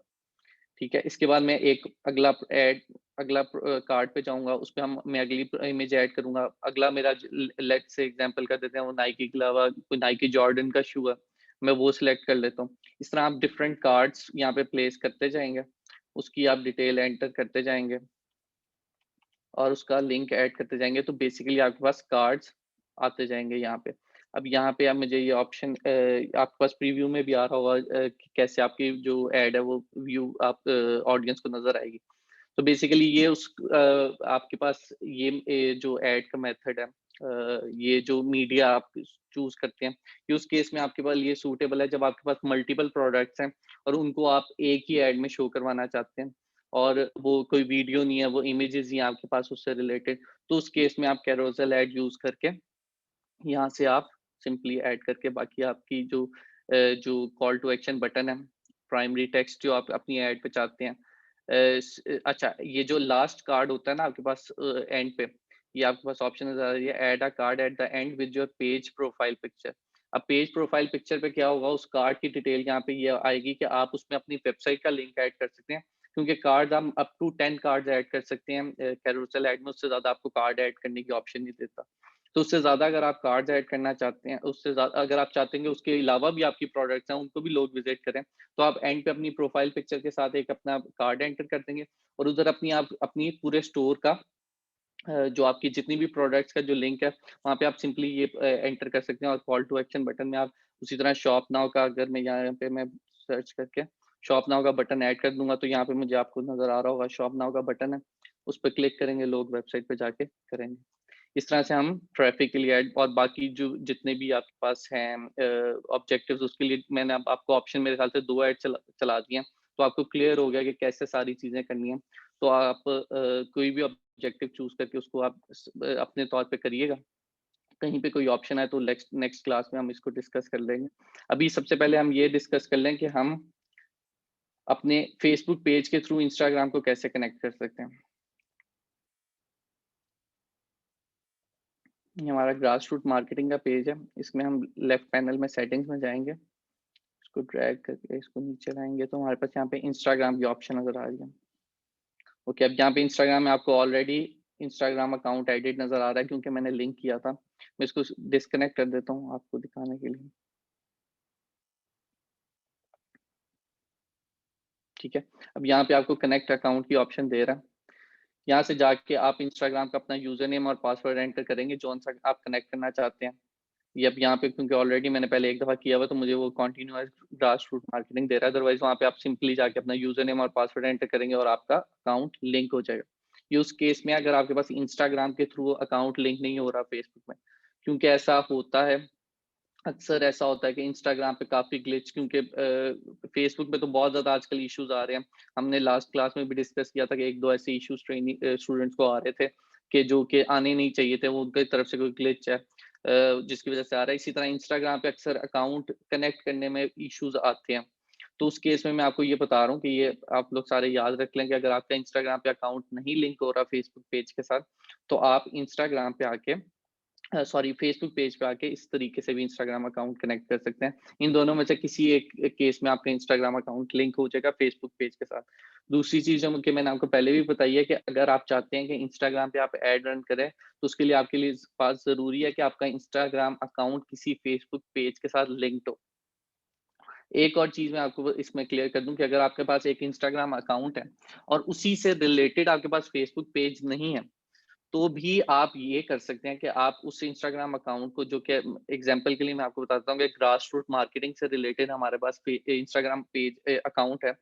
ठीक है, इसके बाद मैं एक अगला कार्ड पे जाऊंगा, उस पे मैं अगली इमेज ऐड करूंगा। अगला मेरा लेट से एग्जांपल कर देते हैं वो नाइकी के अलावा कोई नाइकी जॉर्डन का शू है, मैं वो सिलेक्ट कर लेता हूँ। इस तरह आप डिफरेंट कार्ड्स यहाँ पे प्लेस करते जाएंगे, उसकी आप डिटेल एंटर करते जाएंगे और उसका लिंक ऐड करते जाएंगे, तो बेसिकली आपके पास कार्ड्स आते जाएंगे यहाँ पे। अब यहाँ पे आप मुझे ये ऑप्शन आपके पास प्रीव्यू में भी आ रहा होगा कि कैसे आपकी जो ऐड है वो व्यू आप ऑडियंस को नजर आएगी। तो बेसिकली ये आपके पास ये जो ऐड का मेथड है, ये जो मीडिया आप चूज करते हैं, यूज केस में आपके पास ये सूटेबल है जब आपके पास मल्टीपल प्रोडक्ट्स हैं और उनको आप एक ही ऐड में शो करवाना चाहते हैं और वो कोई वीडियो नहीं है, वो इमेजेस ही हैं आपके पास उससे रिलेटेड, तो उस केस में आप कैरोसेल ऐड यूज करके यहाँ से आप सिंपली ऐड करके बाकी आपकी जो कॉल टू एक्शन बटन है, प्राइमरी टेक्स्ट जो आप अपनी ऐड पे चाहते हैं, अच्छा ये जो लास्ट कार्ड होता है ना आपके पास एंड पे, ये आपके पास ऑप्शन नजर आ रही है, add a card at the end with your page profile picture. अब पेज प्रोफाइल पिक्चर पे क्या होगा, उस कार्ड की डिटेल यहाँ पे ये आएगी कि आप उसमें अपनी वेबसाइट का लिंक ऐड कर सकते हैं, क्योंकि कार्ड हम अप टू 10 कार्ड ऐड कर सकते हैं कैरोसेल ऐड में, उससे ज्यादा आपको कार्ड ऐड करने की ऑप्शन नहीं देता। तो उससे ज्यादा अगर आप कार्ड ऐड करना चाहते हैं, उससे ज्यादा अगर आप चाहते हैं कि उसके अलावा भी आपकी प्रोडक्ट्स हैं उनको भी लोग विजिट करें, तो आप एंड पे अपनी प्रोफाइल पिक्चर के साथ एक अपना कार्ड एंटर कर देंगे और उधर आप अपनी पूरे स्टोर का जो आपकी जितनी भी प्रोडक्ट्स का जो लिंक है वहाँ पे आप सिंपली ये एंटर कर सकते हैं, और कॉल टू एक्शन बटन में आप उसी तरह शॉप नाउ का, अगर मैं यहाँ पे मैं सर्च करके शॉप नाउ का बटन ऐड कर दूंगा तो यहाँ पे मुझे आपको नजर आ रहा होगा शॉप नाउ का बटन है, उस पर क्लिक करेंगे, लोग वेबसाइट पे जाके करेंगे। इस तरह से हम ट्रैफिक के लिए ऐड और बाकी जो जितने भी आपके पास हैं ऑब्जेक्टिव्स, उसके लिए मैंने आपको ऑप्शन मेरे ख्याल से 2 ऐड चला दिए हैं, तो आपको क्लियर हो गया कि कैसे सारी चीजें करनी है। तो आप कोई भी ऑब्जेक्टिव चूज करके उसको आप अपने तौर पे करिएगा। कहीं पे कोई ऑप्शन है तो नेक्स्ट नेक्स्ट क्लास में हम इसको डिस्कस कर लेंगे। अभी सबसे पहले हम ये डिस्कस कर लें कि हम अपने फेसबुक पेज के थ्रू इंस्टाग्राम को कैसे कनेक्ट कर सकते हैं। ये हमारा ग्रास रूट मार्केटिंग का पेज है, इसमें हम लेफ्ट पैनल में सेटिंग्स में जाएंगे, इसको ड्रैग करके इसको नीचे लाएंगे तो हमारे पास यहाँ पे इंस्टाग्राम की ऑप्शन नजर आ रही है। ओके, अब यहाँ पे इंस्टाग्राम में आपको ऑलरेडी इंस्टाग्राम अकाउंट एडिट नजर आ रहा है क्योंकि मैंने लिंक किया था। मैं इसको डिस्कनेक्ट कर देता हूँ आपको दिखाने के लिए। ठीक है, अब यहाँ पे आपको कनेक्ट अकाउंट की ऑप्शन दे रहा है। यहाँ से जाके आप इंस्टाग्राम का अपना यूजर नेम और पासवर्ड एंटर करेंगे जो सा आप कनेक्ट करना चाहते हैं। ये अब यहाँ पे क्योंकि ऑलरेडी मैंने पहले एक दफा किया हुआ तो मुझे वो कंटिन्यूअस ग्रास रूट मार्केटिंग दे रहा है, अदरवाइज वहाँ पे आप सिंपली जाके अपना यूजर नेम और पासवर्ड एंटर करेंगे और आपका अकाउंट लिंक हो जाएगा। यूज केस में अगर आपके पास इंस्टाग्राम के थ्रू अकाउंट लिंक नहीं हो रहा फेसबुक में, क्योंकि ऐसा होता है, अक्सर ऐसा होता है कि इंस्टाग्राम पे काफी ग्लिच, क्योंकि फेसबुक पे तो बहुत ज्यादा आजकल इश्यूज आ रहे हैं। हमने लास्ट क्लास में भी डिस्कस किया था कि एक दो ऐसे इश्यूज ट्रेनिंग स्टूडेंट्स को आ रहे थे कि जो कि आने नहीं चाहिए थे, वो उनकी तरफ से कोई ग्लिच है जिसकी वजह से आ रहा है। इसी तरह इंस्टाग्राम पे अक्सर अकाउंट कनेक्ट करने में इश्यूज आते हैं, तो उस केस में मैं आपको ये बता रहा हूँ कि ये आप लोग सारे याद रख लें कि अगर आपका इंस्टाग्राम पे अकाउंट नहीं लिंक हो रहा फेसबुक पेज के साथ, तो आप इंस्टाग्राम पे आके सॉरी फेसबुक पेज पे आके इस तरीके से भी इंस्टाग्राम अकाउंट कनेक्ट कर सकते हैं। इन दोनों में से किसी एक केस में आपका इंस्टाग्राम अकाउंट लिंक हो जाएगा फेसबुक पेज के साथ। दूसरी चीज जो कि मैंने आपको पहले भी बताई है कि अगर आप चाहते हैं कि इंस्टाग्राम पे आप ऐड रन करें तो उसके लिए आपके लिए पास जरूरी है कि आपका इंस्टाग्राम अकाउंट किसी फेसबुक पेज के साथ लिंक्ड हो। एक और चीज मैं आपको इसमें क्लियर कर दूं कि अगर आपके पास एक इंस्टाग्राम अकाउंट है और उसी से रिलेटेड आपके पास फेसबुक पेज नहीं है, तो भी आप ये कर सकते हैं कि आप उस इंस्टाग्राम अकाउंट को, जो कि एग्जांपल के लिए मैं आपको बताता हूँ कि ग्रास रूट मार्केटिंग से रिलेटेड हमारे पास इंस्टाग्राम पेज अकाउंट है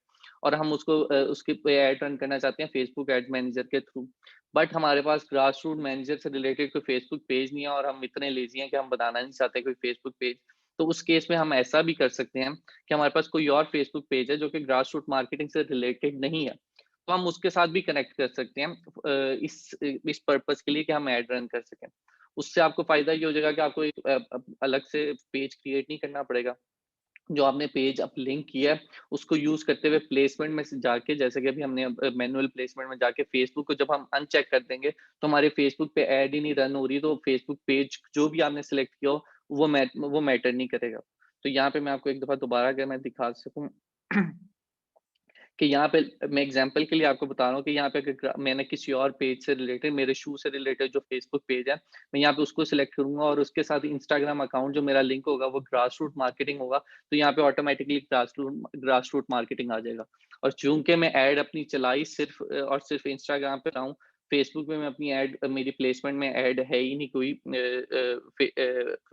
और हम उसको उसके पे ऐड रन करना चाहते हैं फेसबुक एड मैनेजर के थ्रू, बट हमारे पास ग्रास रूट मैनेजर से रिलेटेड कोई फेसबुक पेज नहीं है और हम इतने लेजी हैं कि हम बनाना नहीं चाहते कोई फेसबुक पेज। तो उस केस में हम ऐसा भी कर सकते हैं कि हमारे पास कोई और फेसबुक पेज है जो कि ग्रास रूट मार्केटिंग से रिलेटेड नहीं है, तो हम उसके साथ भी कनेक्ट कर सकते हैं इस पर्पस के लिए कि हम ऐड रन कर सकें। उससे आपको फायदा ये हो जाएगा कि आपको एक अलग से पेज क्रिएट नहीं करना पड़ेगा। जो आपने पेज अब लिंक किया है उसको यूज करते हुए प्लेसमेंट में से जाके, जैसे कि अभी हमने मैनुअल प्लेसमेंट में जाके फेसबुक को जब हम अनचेक कर देंगे तो हमारे फेसबुक पे ऐड ही नहीं रन हो रही, तो फेसबुक पेज जो भी आपने सिलेक्ट किया हो वो मैटर नहीं करेगा। तो यहाँ पे मैं आपको एक दफा दोबारा अगर मैं दिखा सकूं कि यहाँ पे मैं एग्जांपल के लिए आपको बता रहा हूँ कि यहाँ पे अगर मैंने किसी और पेज से रिलेटेड, मेरे शू से रिलेटेड जो फेसबुक पेज है, मैं यहाँ पे उसको सिलेक्ट करूंगा और उसके साथ इंस्टाग्राम अकाउंट जो मेरा लिंक होगा वो ग्रास रूट मार्केटिंग होगा, तो यहाँ पे ऑटोमेटिकली ग्रास रूट मार्केटिंग आ जाएगा। और चूंकि मैं ऐड अपनी चलाई सिर्फ और सिर्फ इंस्टाग्राम पे रहा हूँ, फेसबुक में मैं अपनी ऐड, मेरी प्लेसमेंट में ऐड है ही नहीं कोई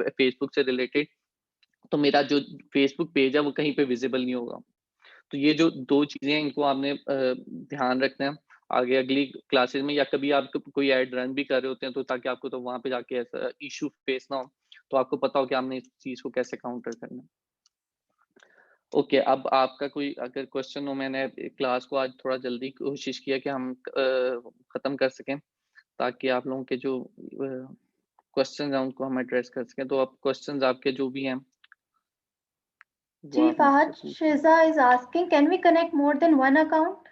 फेसबुक से रिलेटेड, तो मेरा जो फेसबुक पेज है वो कहीं पे विजिबल नहीं होगा। तो ये जो दो चीजें हैं इनको आपने ध्यान रखना है आगे अगली क्लासेस में, या कभी आप कोई ऐड रन भी कर रहे होते हैं तो ताकि आपको तो वहां पे जाके ऐसा इशू फेस ना हो, तो आपको पता हो कि हमने इस चीज को कैसे काउंटर करना है। ओके, अब आपका कोई अगर क्वेश्चन हो, मैंने क्लास को आज थोड़ा जल्दी कोशिश किया कि हम खत्म कर सकें ताकि आप लोगों के जो क्वेश्चन हैं उनको हम एड्रेस कर सकें। तो अब क्वेश्चन आपके जो भी हैं वो जी आप मुझसे फहद, पूछें। Shiza is asking, can we connect more than one account?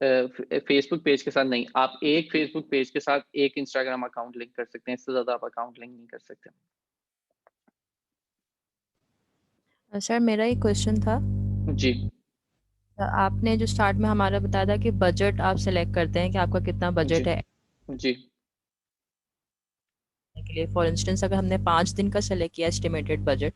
Facebook page के साथ नहीं, आप एक फेसबुक पेज के साथ एक इंस्टाग्राम अकाउंट लिंक कर सकते हैं, इससे ज्यादा आप अकाउंट लिंक नहीं कर सकते। सर मेरा एक क्वेश्चन था। जी आपने जो स्टार्ट में हमारा बताया था कि बजट आप सेलेक्ट करते हैं कि आपका कितना जी बजट है जी के लिए। फॉर इंस्टेंस अगर हमने 5 दिन का सेलेक्ट किया एस्टिमेटेड बजट,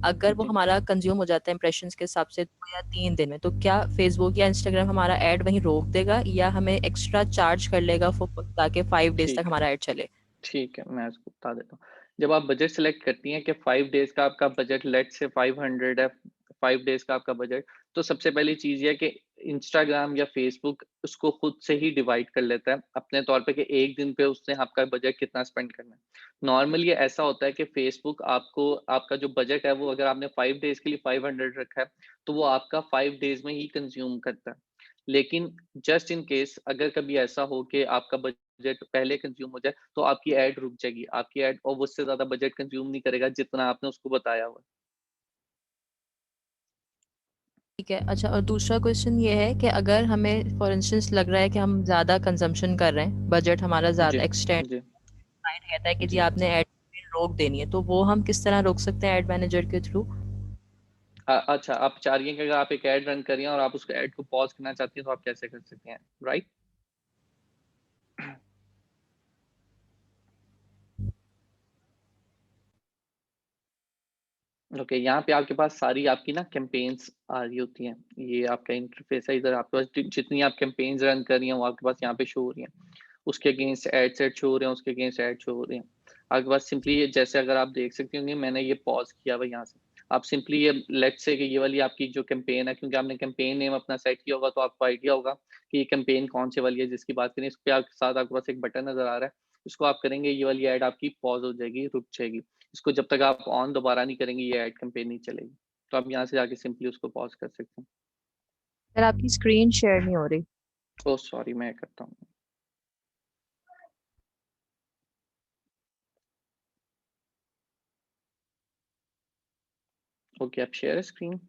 अगर वो जी हमारा कंज्यूम हो जाता है इंप्रेशंस के हिसाब से 2 या 3 दिन में, तो क्या फेसबुक या इंस्टाग्राम हमारा ऐड वहीं रोक देगा या हमें एक्स्ट्रा चार्ज कर लेगा ताकि 5 डेज तक ठीक हमारा ऐड चले? ठीक है, मैं इसको बता देता हूँ। जब आप बजट सेलेक्ट करती हैं कि 5 डेज़ का आपका बजट लेट्स से 500 है, 5 डेज़ का आपका बजट, तो सबसे पहली चीज़ ये है कि इंस्टाग्राम या फ़ेसबुक उसको खुद से ही डिवाइड कर लेता है अपने तौर पे कि 1 दिन पे उसने आपका बजट कितना स्पेंड करना है। नॉर्मली ऐसा होता है कि फ़ेसबुक आपको आपका जो बजट है वो अगर आपने 5 डेज़ के लिए 500 रखा है, तो वो आपका 5 डेज़ में ही कंज़्यूम करता है। लेकिन जस्ट इन केस अगर कभी ऐसा हो कि आपका बजट पहले कंज्यूम हो जाए, तो आपकी ऐड रुक जाएगी। आपकी ऐड और वो उससे ज़्यादा बजट कंज्यूम नहीं करेगा जितना आपने उसको बताया हुआ है। ठीक है। अच्छा, और दूसरा क्वेश्चन ये है कि अगर हमें फॉर इंस्टेंस लग रहा है कि हम ज़्यादा कंजम्पशन कर रहे हैं, बजट हमारा जी, ज़्यादा एक्सटेंड जी, कहता है कि जी जी। आपने ऐड रोक देनी है, तो वो हम किस तरह रोक सकते हैं ऐड मैनेजर के थ्रू? अच्छा आप चाह रही हैं कि अगर आप एक ऐड रन कर रही हैं और आप उसको ऐड को पॉज़ करना चाहती हैं, तो आप कैसे कर सकती हैं, राइट? ओके, यहाँ पे आपके पास सारी आपकी ना कैंपेन्स आ रही होती हैं। ये आपका इंटरफ़ेस है, इधर आपके पास जितनी आप कैंपेन्स रन कर रही हैं, वो आपके पास यहाँ पे शो हो रही हैं। उसके अगेंस्ट एड सेट शो हो रहे हैं, उसके अगेंस्ट एड शो हो रहे हैं। आपके पास सिंपली ये जैसे अगर आप देख सकती होंगी मैंने ये पॉज़ किया हुआ है यहाँ से। आप सिंपली ये लेट्स से कि ये वाली आपकी जो कैंपेन है क्योंकि आपने कैंपेन नेम अपना सेट किया होगा तो आपको आइडिया होगा कि ये कैंपेन कौन-सी वाली है जिसकी बात करें। इस पे आपके साथ आपके पास एक बटन नज़र आ रहा है। इसको आप करेंगे ये वाली ऐड आपकी पॉज़ हो जाएगी, रुक जाएगी। इसको जब तक आप ऑन दोबारा नहीं करेंगे ये ऐड कैंपेन नहीं चलेगी। तो आप यहाँ से जाके सिंपली उसको पॉज़ कर सकते हैं। सर आपकी स्क्रीन शेयर नहीं हो रही। ओह सॉरी मैं करता हूँ। ओके, आप शेयर स्क्रीन।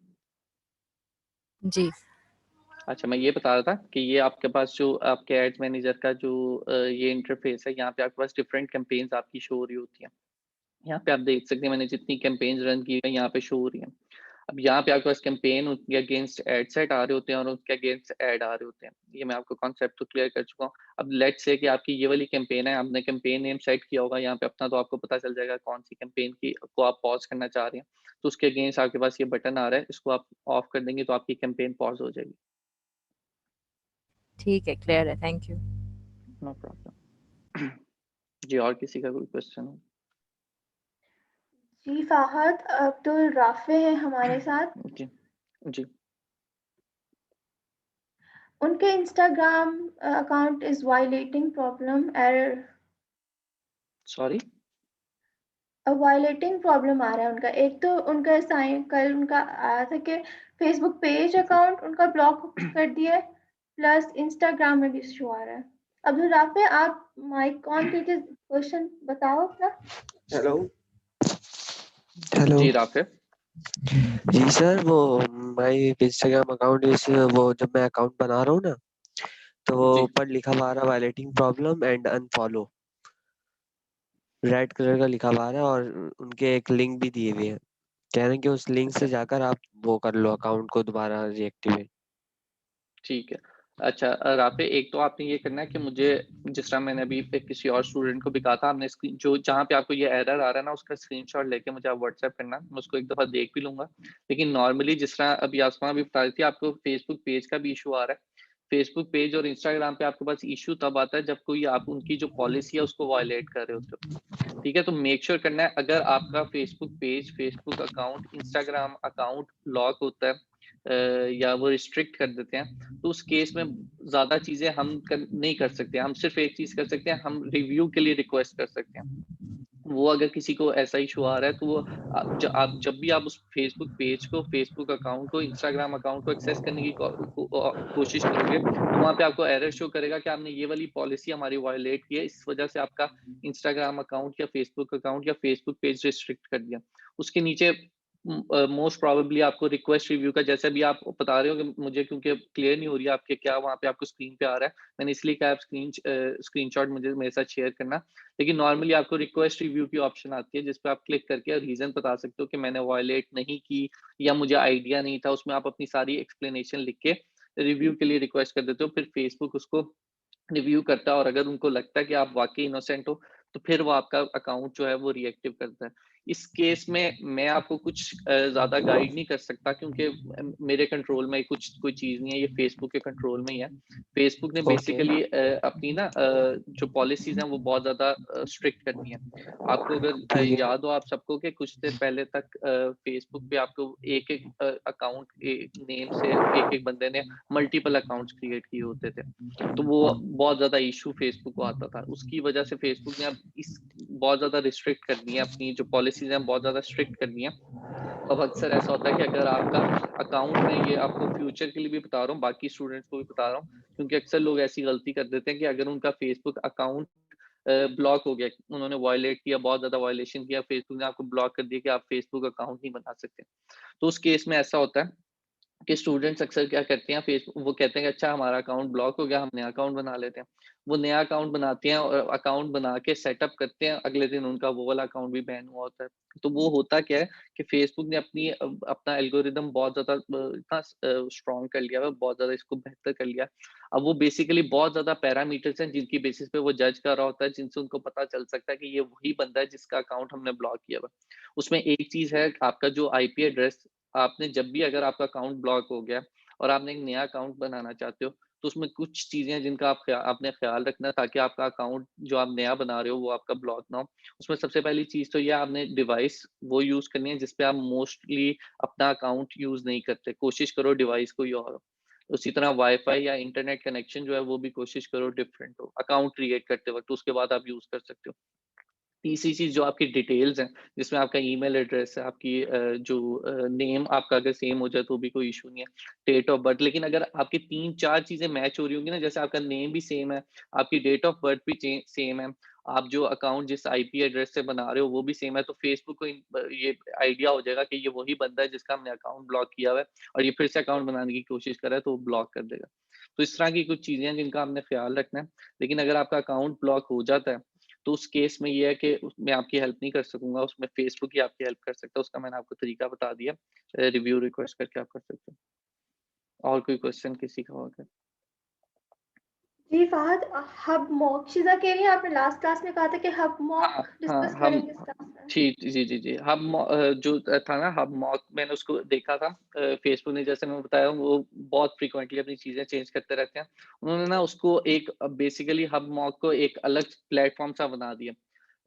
जी। अच्छा, मैं ये बता रहा था कि ये आपके पास जो आपके एड्स मैनेजर का जो ये इंटरफ़ेस है, यहाँ पे आपके पास डिफरेंट कैंपेन्स आपकी शो हो रही होती हैं। यहाँ पे आप देख सकते हैं मैंने जितनी कैंपेन्स रन की है, यहाँ पे शो हो रही हैं। अब यहाँ पे आपके पास कैंपेन उनके अगेंस्ट एड सेट आ रहे होते हैं और उनके अगेंस्ट एड आ रहे होते हैं। ये मैं आपको कॉन्सेप्ट तो क्लियर कर चुका हूँ। अब लेट्स से कि आपकी ये वाली कैंपेन है, आपने कैंपेन नेम सेट किया होगा यहाँ पे अपना तो आपको पता चल जाएगा कौन-सी कैंपेन की को आप पॉज़ करना चाह रहे हैं। तो उसके अगेंस्ट आपके पास ये बटन आ रहा है, इसको आप ऑफ कर देंगे तो आपकी कैंपेन पॉज़ हो जाएगी। ठीक है, क्लियर है। Thank you. No problem. जी, और किसी का कोई क्वेश्चन हो? जी, फ़ाहद अब्दुल राफ़े हैं हमारे साथ। जी, जी, उनके Instagram account is violating problem error sorry? Violating problem आ रहा है उनका। एक तो उनका साइन कल उनका आया था कि फ़ेसबुक पेज जी। अकाउंट उनका ब्लॉक कर दिया है, प्लस इंस्टाग्राम में भी इश्यू आ रहा है। अब्दुल राफ़े आप माइक ऑन कीजिए, क्वेश्चन बताओ अपना। हेलो हेलो जी, राफ़िल। जी सर, वो माय इंस्टाग्राम अकाउंट इस वो जब मैं अकाउंट बना रहा हूँ ना, तो वो जी, ऊपर लिखा हुआ आ रहा violating problem and unfollow, red colour का लिखा हुआ आ रहा है और उनके एक लिंक भी दिए हुए हैं। कह रहे हैं कि उस लिंक अच्छा, से जाकर आप वो कर लो अकाउंट को दोबारा रीएक्टिवेट। ठीक है। अच्छा राफ़िल एक तो आपने ये करना है कि मुझे जिस तरह मैंने अभी पे किसी और स्टूडेंट को भी कहा था, आपने स्क्रीन जो जहाँ पे आपको ये एरर आ रहा है ना, उसका स्क्रीनशॉट लेके मुझे आप व्हाट्सएप करना, मैं उसको एक दफ़ा देख भी लूँगा। लेकिन नॉर्मली जिस तरह अभी आसमा भी बता रही थी, आपको फेसबुक पेज का भी इश्यू आ रहा है। फेसबुक पेज और इंस्टाग्राम पे आपके पास इश्यू तब आता है, जब कोई आप उनकी जो पॉलिसी है, उसको वायलेट कर रहे होते हो। ठीक है, तो मेक श्योर करना है अगर आपका Facebook page, Facebook account, Instagram account lock होता है या वो रिस्ट्रिक्ट कर देते हैं, तो उस केस में ज़्यादा चीज़ें हम नहीं कर सकते। हम सिर्फ़ एक चीज़ कर सकते हैं, हम रिव्यू के लिए रिक्वेस्ट कर सकते हैं। वो अगर किसी को ऐसा इश्यू आ रहा है तो वो आप जब भी आप उस फेसबुक पेज को, फेसबुक अकाउंट को, इंस्टाग्राम अकाउंट को एक्सेस करने की कोशिश करोगे, तो वहाँ पे आपको एरर शो करेगा कि आपने ये वाली पॉलिसी हमारी वायलेट की है, इस वजह से आपका इंस्टाग्राम अकाउंट या फेसबुक पेज रिस्ट्रिक्ट कर दिया। उसके नीचे मोस्ट प्रोबेबली आपको रिक्वेस्ट रिव्यू का, जैसे भी आप बता रहे हो कि मुझे क्योंकि क्लियर नहीं हो रही है आपके क्या वहाँ पे आपको स्क्रीन पे आ रहा है, मैंने इसलिए कहा आप स्क्रीनशॉट मुझे मेरे साथ शेयर करना। लेकिन नॉर्मली आपको रिक्वेस्ट रिव्यू की ऑप्शन आती है जिस पे आप क्लिक करके रीजन बता सकते हो कि मैंने वायलेट नहीं की या मुझे आइडिया नहीं था, उसमें आप अपनी सारी एक्सप्लेनेशन लिख के रिव्यू के लिए रिक्वेस्ट कर देते हो, फिर फेसबुक उसको रिव्यू करता है और अगर उनको लगता है कि आप वाकई इनोसेंट हो तो फिर वो आपका अकाउंट जो है वो रीएक्टिव करता है। इस केस में मैं आपको कुछ ज़्यादा गाइड नहीं कर सकता क्योंकि मेरे कंट्रोल में कुछ कोई चीज़ नहीं है, ये फेसबुक के कंट्रोल में ही है। फेसबुक ने ओके। बेसिकली अपनी ना जो पॉलिसीज़ हैं वो बहुत ज़्यादा स्ट्रिक्ट करनी है। आपको अगर ठीक है। याद हो आप सबको कि कुछ देर पहले तक फेसबुक पे आपको एक-एक अकाउंट नेम से एक-एक बंदे ने मल्टीपल अकाउंट्स क्रिएट किए होते थे। तो वो बहुत ज़्यादा इश्यू फेसबुक को आता था। उसकी वजह से फेसबुक ने अब इस बहुत ज़्यादा रिस्ट्रिक्ट कर दी है, अपनी जो पॉलिसीज़ हैं बहुत ज़्यादा स्ट्रिक्ट कर दी हैं। अब अक्सर ऐसा होता है कि अगर आपका अकाउंट में, ये आपको फ्यूचर के लिए भी बता रहा हूँ, बाकी स्टूडेंट्स को भी बता रहा हूँ, क्योंकि अक्सर लोग ऐसी गलती कर देते हैं कि अगर उनका फेसबुक अकाउंट ब्लॉक हो गया, उन्होंने वायलेट किया, बहुत ज़्यादा वायलेशन किया, फेसबुक ने आपको ब्लॉक कर दिया कि आप फेसबुक अकाउंट नहीं बना सकते। तो उस केस में ऐसा होता है कि स्टूडेंट्स अक्सर क्या करते हैं, फेसबुक वो कहते हैं कि अच्छा हमारा अकाउंट ब्लॉक हो गया, हम नया अकाउंट बना लेते हैं। वो नया अकाउंट बनाते हैं और अकाउंट बना के सेटअप करते हैं, अगले दिन उनका वो वाला अकाउंट भी बैन हुआ होता है। तो वो होता क्या है कि फेसबुक ने अपना एल्गोरिदम बहुत ज़्यादा इतना स्ट्रॉन्ग कर लिया है, बहुत ज़्यादा इसको बेहतर कर लिया। अब वो बेसिकली बहुत ज़्यादा पैरामीटर्स हैं जिनकी बेसिस पे वो जज कर रहा होता है, जिनसे उनको पता चल सकता है कि ये वही बंदा है जिसका अकाउंट हमने ब्लॉक किया हुआ है। उसमें एक चीज़ है आपका जो आईपी एड्रेस, आपने जब भी अगर आपका अकाउंट ब्लॉक हो गया और आपने एक नया अकाउंट बनाना चाहते हो, तो उसमें कुछ चीज़ें हैं जिनका आपने ख़्याल रखना है ताकि आपका अकाउंट जो आप नया बना रहे हो वो आपका ब्लॉक ना हो। उसमें सबसे पहली चीज़ तो ये आपने डिवाइस वो यूज़ करनी है जिस पे आप मोस्टली अपना अकाउंट यूज़ नहीं करते। कोशिश करो डिवाइस कोई और हो। उसी तरह वाईफ़ाई या इंटरनेट कनेक्शन जो है वो भी कोशिश करो डिफरेंट हो, अकाउंट क्रिएट करते वक़्त, उसके बाद आप यूज़ कर सकते हो। तीसरी चीज़ जो आपकी डिटेल्स हैं, जिसमें आपका ईमेल एड्रेस है, आपकी नेम आपका अगर सेम हो जाए तो भी कोई इश्यू नहीं है, डेट ऑफ बर्थ। लेकिन अगर आपकी 3-4 चीज़ें मैच हो रही होंगी ना, जैसे आपका नेम भी सेम है, आपकी डेट ऑफ बर्थ भी सेम है, आप जो अकाउंट जिस आईपी एड्रेस से बना रहे हो वो भी सेम है, तो फेसबुक को ये आइडिया हो जाएगा कि ये वही बंदा है जिसका हमने अकाउंट ब्लॉक किया हुआ है और ये फिर से अकाउंट बनाने की कोशिश कर रहा है, तो वो ब्लॉक कर देगा। तो इस तरह की कुछ चीज़ें हैं जिनका आपने ख्याल रखना है। लेकिन अगर आपका अकाउंट ब्लॉक हो जाता है तो उस केस में ये है कि मैं आपकी हेल्प नहीं कर सकूँगा, उसमें फेसबुक ही आपकी हेल्प कर सकता है, उसका मैंने आपको तरीका बता दिया। रिव्यू रिक्वेस्ट करके आप कर सकते हो। और कोई क्वेश्चन किसी का हो अगर? जी फहद, हब मॉक शिज़ा कह रही हैं, आपने लास्ट क्लास में कहा था कि हब मॉक हाँ, हाँ, डिस्कस हम करेंगे इस क्लास में। जी। जो था ना हब मॉक, मैंने उसको देखा था। फेसबुक ने, जैसे मैं बताया हूँ, वो बहुत फ्रीक्वेंटली अपनी चीज़ें चेंज करते रहते हैं। उन्होंने ना उसको एक बेसिकली हब मॉक को एक अलग प्लेटफ़ॉर्म सा बना दिया।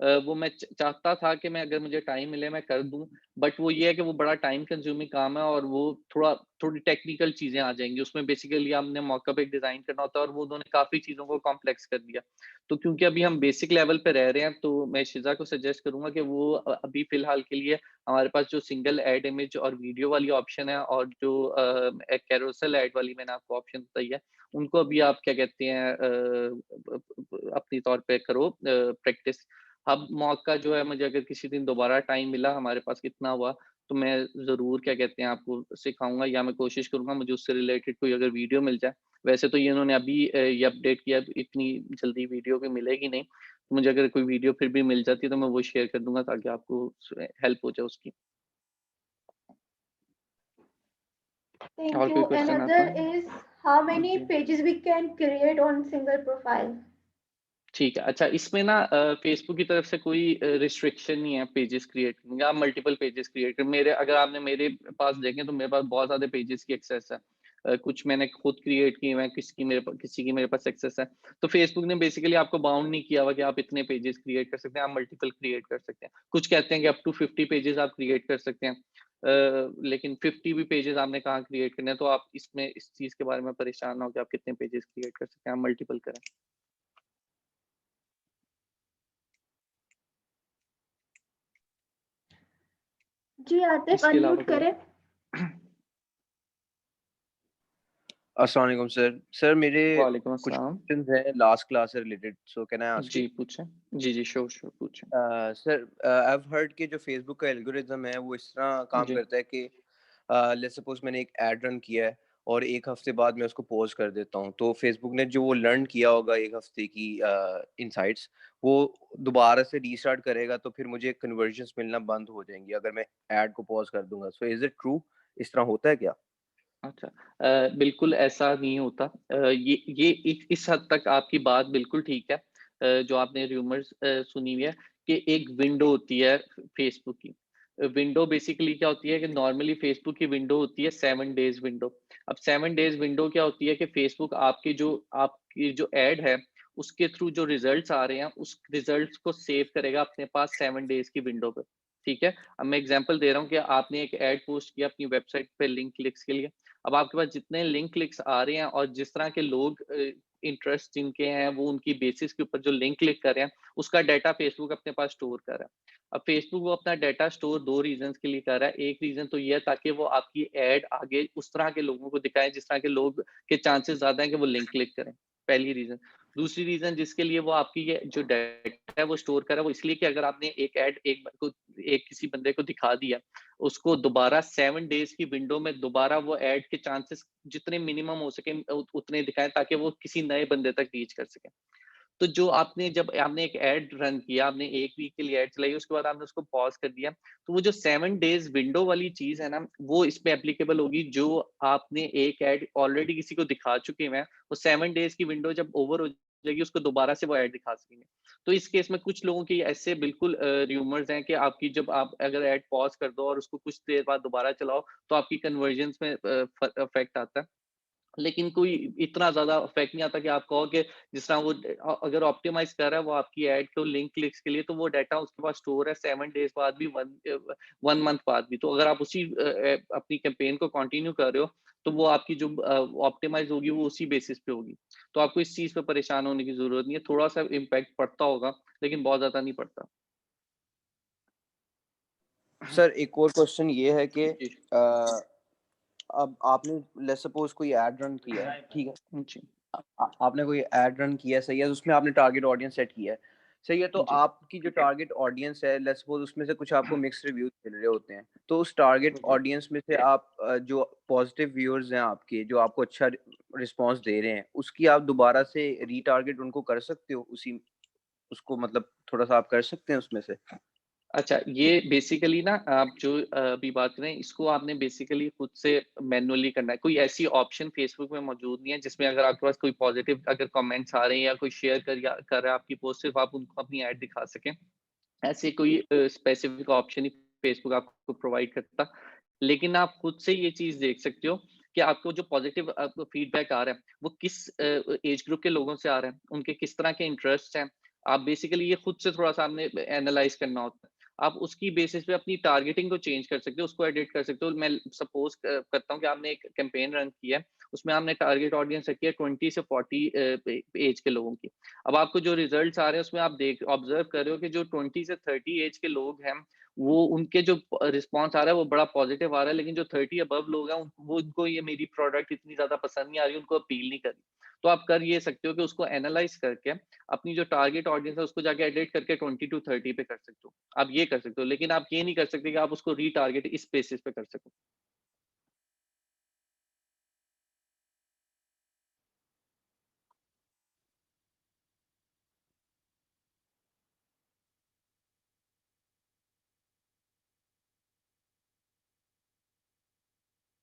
वो मैं चाहता था कि मैं अगर मुझे टाइम मिले मैं कर दूँ, बट वो ये है कि वो बड़ा टाइम कंज्यूमिंग काम है और वो थोड़ी टेक्निकल चीज़ें आ जाएँगी। उसमें बेसिकली हमने मॉकअप एक डिज़ाइन करना होता है और वो उन्होंने काफ़ी चीज़ों को कॉम्प्लेक्स कर दिया। तो क्योंकि अभी हम बेसिक लेवल पे रह रहे हैं, तो मैं शिज़ा को सजेस्ट करूँगा कि वो अभी फ़िलहाल के लिए हमारे पास जो सिंगल ऐड इमेज और वीडियो वाली ऑप्शन है और जो एक कैरोसेल ऐड वाली मैंने आपको ऑप्शन बताई है, उनको अभी आप क्या कहते हैं अपनी तौर पे करो प्रैक्टिस। अब मॉक का जो है, मुझे अगर किसी दिन दोबारा टाइम मिला, हमारे पास कितना हुआ, तो मैं ज़रूर क्या कहते हैं आपको सिखाऊँगा या मैं कोशिश करूँगा मुझे उससे रिलेटेड कोई अगर वीडियो मिल जाए। वैसे तो ये इन्होंने अभी ये अपडेट किया, इतनी जल्दी वीडियो भी मिलेगी नहीं। तो मुझे अगर कोई वीडियो फिर भी मिल जाती है तो मैं वो शेयर कर दूँगा ताकि आपको हेल्प हो जाए उसकी। Thank और कोई you. क्वेश्चन Another आपका? is how many जी। pages we can create on single profile. ठीक है। अच्छा, इसमें ना फ़ेसबुक की तरफ से कोई रिस्ट्रिक्शन नहीं है पेजेज़ क्रिएट करने का, आप मल्टीपल पेजेज़ क्रिएट करें। अगर आपने मेरे पास देखें तो मेरे पास बहुत ज़्यादा पेजेज़ की एक्सेस है। कुछ मैंने खुद क्रिएट किए हुए हैं, किसी की मेरे पास एक्सेस है। तो फ़ेसबुक ने बेसिकली आपको बाउंड नहीं किया हुआ कि आप इतने पेजेज़ क्रिएट कर सकते हैं, आप मल्टीपल क्रिएट कर सकते हैं। कुछ कहते हैं कि अप टू 50 पेजेज़ आप क्रिएट कर सकते हैं। लेकिन 50 भी पेजेज़ आपने कहाँ क्रिएट करने हैं, तो आप इसमें इस चीज़ के बारे में परेशान ना हो कि आप कितने पेजेज़ क्रिएट कर सकते हैं, आप मल्टीपल करें। जी आतिफ, इसके अलावा अनम्यूट कोई? करें। अस्सलाम वालेकुम सर। सर मेरे वालेकुम कुछ अस्सलाम। क्वेश्चंस हैं लास्ट क्लास से related, so can I ask you? जी पूछें। जी श्योर पूछें। सर आई हैव हर्ड कि जो फेसबुक का एल्गोरिदम है वो इस तरह काम जी करता है कि लेट्स सपोज मैंने एक ऐड रन किया है और एक हफ्ते बाद मैं उसको पॉज कर देता हूँ, तो फेसबुक ने जो वो लर्न किया होगा एक हफ्ते की इनसाइट्स, वो दोबारा से रीस्टार्ट करेगा, तो फिर मुझे कन्वर्जन्स मिलना बंद हो जाएंगी अगर मैं ऐड को पॉज कर दूंगा। So is it true? इस तरह होता है क्या? अच्छा, बिल्कुल ऐसा नहीं होता। ये इस हद तक आपकी बात बिल्कुल ठीक है। जो आपने रूमर्स सुनी हुई है कि एक विंडो होती है फेसबुक की। विंडो बेसिकली क्या होती है कि नॉर्मली फेसबुक की विंडो होती है 7 डेज विंडो। अब 7 डेज विंडो क्या होती है कि फेसबुक आपकी जो ऐड है उसके थ्रू जो रिजल्ट्स आ रहे हैं उस रिजल्ट्स को सेव करेगा अपने पास 7 डेज की विंडो पे। ठीक है, अब मैं एग्जांपल दे रहा हूँ कि आपने एक ऐड पोस्ट किया अपनी वेबसाइट पे लिंक क्लिक्स के लिए। अब आपके पास जितने लिंक क्लिक्स आ रहे हैं और जिस तरह के लोग इंटरेस्ट जिनके हैं वो उनकी बेसिस के ऊपर जो लिंक क्लिक कर रहे हैं उसका डाटा फेसबुक अपने पास स्टोर कर रहा है। अब फेसबुक वो अपना डाटा स्टोर 2 रीजंस के लिए कर रहा है। एक रीजन तो ये है ताकि वो आपकी ऐड आगे उस तरह के लोगों को दिखाए जिस तरह के लोग के चांसेस ज्यादा हैं कि वो लिंक क्लिक करें। पहली रीजन। दूसरी रीजन जिसके लिए वो आपकी ये जो डाटा है वो स्टोर कर रहा है वो इसलिए कि अगर आपने एक ऐड एक किसी बंदे को दिखा दिया, उसको दोबारा 7 डेज की विंडो में दोबारा वो ऐड के चांसेस जितने मिनिमम हो सके उतने दिखाएं ताकि वो किसी नए बंदे तक रीच कर सके। तो जो जब आपने एक ऐड रन किया, आपने 1 वीक के लिए ऐड चलाई, उसके बाद आपने उसको पॉज कर दिया, तो वो जो 7 डेज विंडो वाली चीज है ना, वो इसमें एप्लीकेबल होगी। जो आपने एक ऐड ऑलरेडी किसी को दिखा चुके हैं, वो 7 डेज की विंडो जब ओवर हो जाएगी, उसको दोबारा से वो ऐड दिखा सकेंगे। तो इस केस में कुछ लोगों की ऐसे बिल्कुल र्यूमर्स हैं कि आपकी जब आप अगर ऐड पॉज कर दो और उसको कुछ देर बाद दोबारा चलाओ, तो आपकी कन्वर्जन्स में इफेक्ट आता है। लेकिन कोई इतना ज़्यादा इफेक्ट नहीं आता कि आप कहो कि जिस तरह वो अगर ऑप्टिमाइज़ कर रहा है वो आपकी ऐड को लिंक क्लिक्स के लिए, तो वो डाटा उसके पास स्टोर है 7 डेज़ बाद भी, 1 मंथ बाद भी। तो अगर आप उसी अपनी कैंपेन को कंटिन्यू कर रहे हो, तो वो आपकी जो ऑप्टिमाइज़ होगी वो उसी बेसिस पे होगी। तो आपको इस चीज़ पे परेशान होने की ज़रूरत नहीं है। थोड़ा-सा इम्पैक्ट पड़ता होगा, लेकिन बहुत ज़्यादा नहीं पड़ता। सर एक और क्वेश्चन ये है कि जी, अब आपने लेट्स सपोज कोई ऐड रन किया है, ठीक है? जी, आपने कोई ऐड रन किया है, सही है, उसमें आपने टारगेट ऑडियंस सेट किया है, सही है, तो जी। आपकी जो टारगेट ऑडियंस है, लेट्स सपोज उसमें से कुछ आपको मिक्स्ड रिव्यूज मिल रहे होते हैं, तो उस टारगेट जी। ऑडियंस में से आप जो पॉजिटिव व्यूअर्स हैं आपके, जो आपको अच्छा रिस्पॉन्स दे रहे हैं, उसकी आप दोबारा से रीटारगेट उनको कर सकते हो, उसी उसको मतलब थोड़ा सा आप कर सकते हैं उसमें से? अच्छा, ये बेसिकली ना आप जो अभी बात कर रहे हैं, इसको आपने बेसिकली खुद से मैन्युअली करना है। कोई ऐसी ऑप्शन फेसबुक में मौजूद नहीं है जिसमें अगर आपके पास कोई पॉजिटिव अगर कमेंट्स आ रहे हैं या कोई शेयर कर रहा है आपकी पोस्ट, सिर्फ आप उनको अपनी ऐड दिखा सकें। ऐसे कोई स्पेसिफिक ऑप्शन ही फेसबुक आपको प्रोवाइड करता। लेकिन आप खुद से ये चीज़ देख सकते हो कि आपको जो पॉजिटिव फीडबैक आ रहा है, वो किस एज ग्रुप के लोगों से आ रहा है, उनके किस तरह के इंटरेस्ट हैं। आप बेसिकली ये खुद से थोड़ा-सा आपने एनालाइज़ करना होता है। आप उसकी बेसिस पे अपनी टारगेटिंग को चेंज कर सकते हो, उसको एडिट कर सकते हो। मैं सपोज़ करता हूँ कि आपने एक कैंपेन रन किया है, उसमें आपने टारगेट ऑडियंस रखी है 20 से 40 एज के लोगों की। अब आपको जो रिजल्ट्स आ रहे हैं उसमें आप ऑब्जर्व कर रहे हो कि जो 20 से 30 एज के लोग हैं, वो उनके जो रिस्पॉन्स आ रहा है वो बड़ा पॉजिटिव आ रहा है, लेकिन जो 30 अबव लोग हैं वो उनको ये मेरी प्रोडक्ट इतनी ज्यादा पसंद नहीं आ रही, उनको अपील नहीं कर रही। तो आप कर ये सकते हो कि उसको एनालाइज करके अपनी जो टारगेट ऑडियंस है उसको जाके एडिट करके 20 टू 30 पे कर सकते हो। आप ये कर सकते हो, लेकिन आप ये नहीं कर सकते कि आप उसको रीटारगेट इस बेसिस पे कर सको।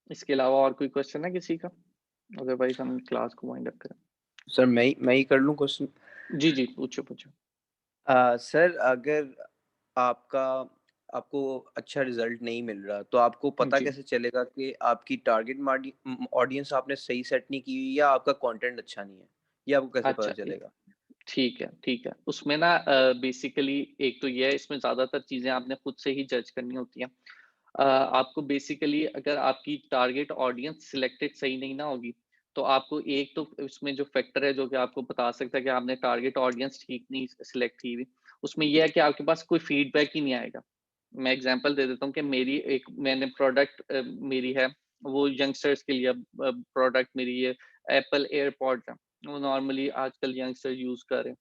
इसके अलावा और कोई क्वेश्चन है किसी का? अदरवाइज हम क्लास को वाइंड अप करें। सर मैं ही कर लूँ क्वेश्चन? जी जी, पूछो पूछो। सर अगर आपका आपको अच्छा रिजल्ट नहीं मिल रहा, तो आपको पता जी। कैसे चलेगा कि आपकी टारगेट ऑडियंस आपने सही सेट नहीं की हुई या आपका कंटेंट अच्छा नहीं है? ये आपको कैसे पता अच्छा, चलेगा? ठीक है, ठीक है। उसमें ना बेसिकली एक तो ये है, इसमें ज़्यादातर चीज़ें आपने खुद से ही जज करनी होती हैं। आपको बेसिकली अगर आपकी टारगेट ऑडियंस सिलेक्टेड सही नहीं ना होगी, तो आपको एक तो उसमें जो फैक्टर है जो कि आपको बता सकता है कि आपने टारगेट ऑडियंस ठीक नहीं सिलेक्ट की हुई, उसमें ये है कि आपके पास कोई फीडबैक ही नहीं आएगा। मैं एग्ज़ाम्पल दे देता हूँ कि मैंने प्रोडक्ट मेरी है वो यंगस्टर्स के लिए प्रोडक्ट मेरी ये एप्पल एयरपॉड्स है, वो नॉर्मली आजकल यंगस्टर यूज कर रहे हैं।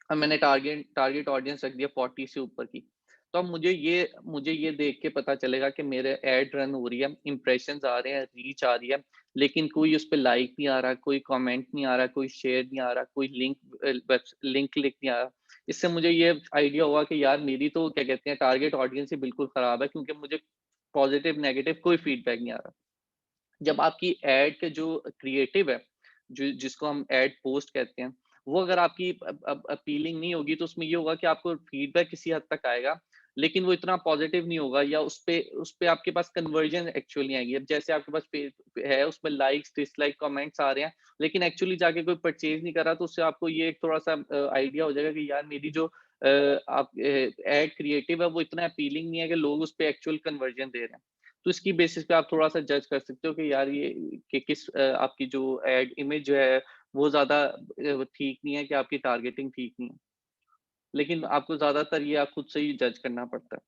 अब मैंने टारगेट ऑडियंस रख दिया 40 से ऊपर की। तो अब मुझे ये देख के पता चलेगा कि मेरे ऐड रन हो रही है, इंप्रेशंस आ रहे हैं, रीच आ रही है, लेकिन कोई उस पे लाइक नहीं आ रहा, कोई कमेंट नहीं आ रहा, कोई शेयर नहीं आ रहा, कोई लिंक क्लिक नहीं आ रहा। इससे मुझे ये आइडिया हुआ कि यार मेरी तो क्या कहते हैं टारगेट ऑडियंस ही बिल्कुल खराब है, क्योंकि मुझे पॉजिटिव नेगेटिव कोई फीडबैक नहीं आ रहा। जब आपकी ऐड के जो क्रिएटिव है, जिसको हम ऐड पोस्ट कहते हैं, वो अगर आपकी अपीलिंग नहीं होगी, तो उसमें ये होगा कि आपको फीडबैक किसी हद तक आएगा, लेकिन वो इतना पॉजिटिव नहीं होगा, या उस पे आपके पास कन्वर्जन एक्चुअली नहीं आएगी। अब जैसे आपके पास पेज है, उसमें लाइक्स डिसलाइक कमेंट्स आ रहे हैं, लेकिन एक्चुअली जाके कोई परचेज नहीं कर रहा, तो उससे आपको ये एक थोड़ा सा आइडिया हो जाएगा कि यार मेरी जो आप ऐड क्रिएटिव है वो इतना अपीलिंग नहीं है कि लोग उस पे एक्चुअल कन्वर्जन दे रहे हैं। तो इसकी बेसिस पे आप थोड़ा सा जज कर सकते हो कि यार ये कि किस आपकी जो एड इमेज जो है वो ज़्यादा ठीक नहीं है, कि आपकी टारगेटिंग ठीक नहीं है। लेकिन आपको ज़्यादातर ये आप खुद से ही जज करना पड़ता है।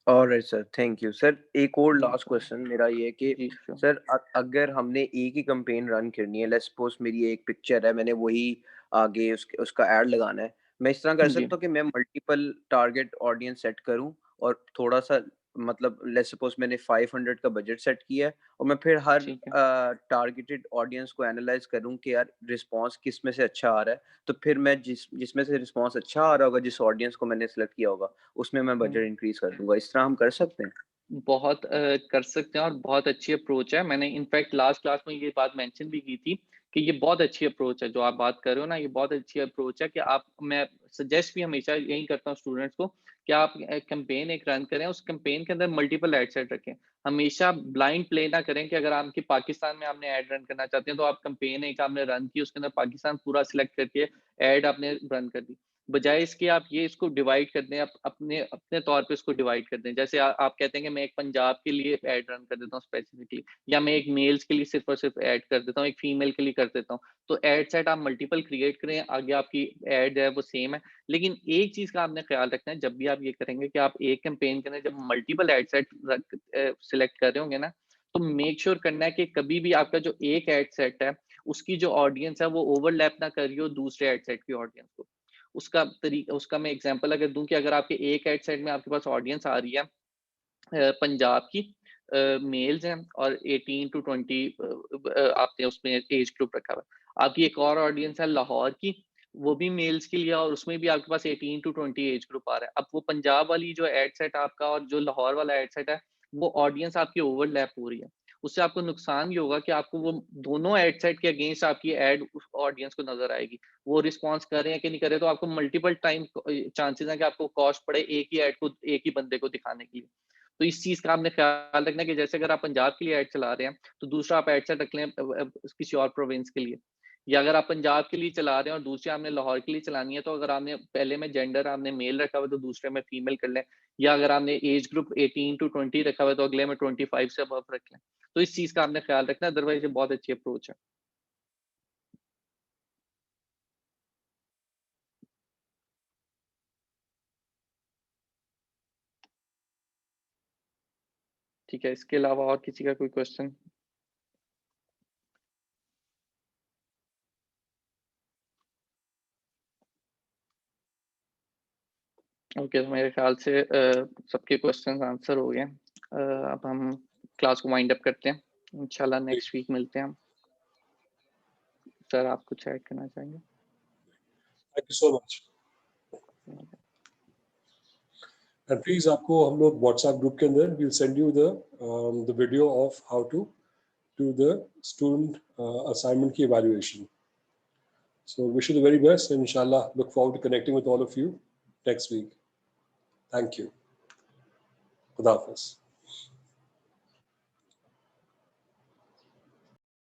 Alright sir, thank you sir. एक और जी, लास्ट क्वेश्चन मेरा ये है कि जी, sure। सर अगर हमने एक ही कैंपेन रन करनी है, लेट्स सपोज मेरी एक पिक्चर है, मैंने वही आगे उसका ऐड लगाना है, मैं इस तरह कर जी, सकता हूँ कि मैं मल्टीपल टारगेट ऑडियंस सेट करूँ और थोड़ा सा मतलब लेट्स सपोज मैंने 500 का बजट सेट किया है और मैं फिर हर ठीक है। टारगेटेड ऑडियंस को एनालाइज करूँ कि यार रिस्पांस किस में से अच्छा आ रहा है, तो फिर मैं जिसमें से रिस्पांस अच्छा आ रहा होगा, जिस ऑडियंस को मैंने सेलेक्ट किया होगा, उसमें मैं हुँ। बजट इंक्रीज कर दूंगा। इस तरह हम कर सकते हैं? बहुत कर सकते हैं और बहुत अच्छी अप्रोच है। मैंने इनफैक्ट लास्ट क्लास में ये बात मेंशन भी की थी कि ये बहुत अच्छी अप्रोच है, जो आप बात कर रहे हो ना, ये बहुत अच्छी अप्रोच है कि मैं सजेस्ट भी हमेशा यही करता हूँ स्टूडेंट्स को कि आप कैंपेन एक रन करें, उस कैंपेन के अंदर मल्टीपल एड सेट रखें। हमेशा ब्लाइंड प्ले ना करें कि अगर आपकी पाकिस्तान में आपने ऐड रन करना चाहते हैं, तो आप कैंपेन एक आपने रन की, उसके अंदर पाकिस्तान पूरा सिलेक्ट करके ऐड आपने रन कर दी। बजाय इसके आप ये इसको डिवाइड कर दें, अपने अपने तौर पे इसको डिवाइड कर दें। जैसे आप कहते हैं कि मैं एक पंजाब के लिए ऐड रन कर देता हूँ स्पेसिफिकली, या मैं एक मेल्स के लिए सिर्फ और सिर्फ ऐड कर देता हूँ, एक फीमेल के लिए कर देता हूँ। तो ऐड सेट आप मल्टीपल क्रिएट करें, आगे आपकी ऐड है वो सेम है। लेकिन एक चीज का आपने ख्याल रखना है, जब भी आप ये करेंगे कि आप एक कैंपेन के अंदर जब मल्टीपल ऐड सेट सिलेक्ट कर रहे होंगे ना, तो मेक श्योर करना है कि कभी भी आपका जो एक ऐड सेट है, उसकी जो ऑडियंस है वो ओवरलैप ना कर रही हो दूसरे ऐड सेट की ऑडियंस को। उसका मैं एग्जांपल अगर दूं कि अगर आपके एक एड सेट में आपके पास ऑडियंस आ रही है पंजाब की, मेल्स हैं और 18 टू 20 आपने उसमें एज ग्रुप रखा हुआ है। आपकी एक और ऑडियंस है लाहौर की, वो भी मेल्स के लिए, और उसमें भी आपके पास 18 टू 20 एज ग्रुप आ रहा है। अब वो पंजाब वाली जो एड सेट आपका और जो लाहौर वाला एड सेट है, वो ऑडियंस आपकी ओवरलैप हो रही है। उससे आपको नुकसान ये होगा कि आपको वो दोनों एड सेट के अगेंस्ट आपकी एड उस ऑडियंस को नजर आएगी। वो रिस्पॉन्स कर रहे हैं कि नहीं कर रहे, तो आपको मल्टीपल टाइम चांसेस हैं कि आपको कॉस्ट पड़े एक ही एड को एक ही बंदे को दिखाने के लिए। तो इस चीज का आपने ख्याल रखना कि जैसे अगर आप पंजाब के लिए ऐड चला रहे हैं, तो दूसरा आप ऐड सेट रख लें किसी और प्रोविंस के लिए। या अगर आप पंजाब के लिए चला रहे हैं और दूसरी आपने लाहौर के लिए चलानी है, तो अगर आपने पहले में जेंडर आपने मेल रखा हुआ, तो दूसरे में फीमेल कर लें। या अगर आपने एज ग्रुप 18 टू 20 रखा हुआ, तो अगले में 25 से अबव रख लें। तो इस चीज का आपने ख्याल रखना, अदरवाइज ये बहुत अच्छी अप्रोच है। ठीक है, इसके अलावा और किसी का कोई क्वेश्चन? ओके, तो मेरे ख्याल से सबके क्वेश्चंस आंसर हो गए। अब हम क्लास को वाइंड अप करते हैं। इंशाल्लाह नेक्स्ट वीक मिलते हैं हम। सर, आप कुछ ऐड करना चाहेंगे? Thank you so much. And please आपको हम लोग व्हाट्सएप ग्रुप के अंदर we'll send you the video of how to do the student assignment की evaluation. So wish you the very best and inshallah look forward to connecting with all of you next week. Thank you. Khuda Hafiz.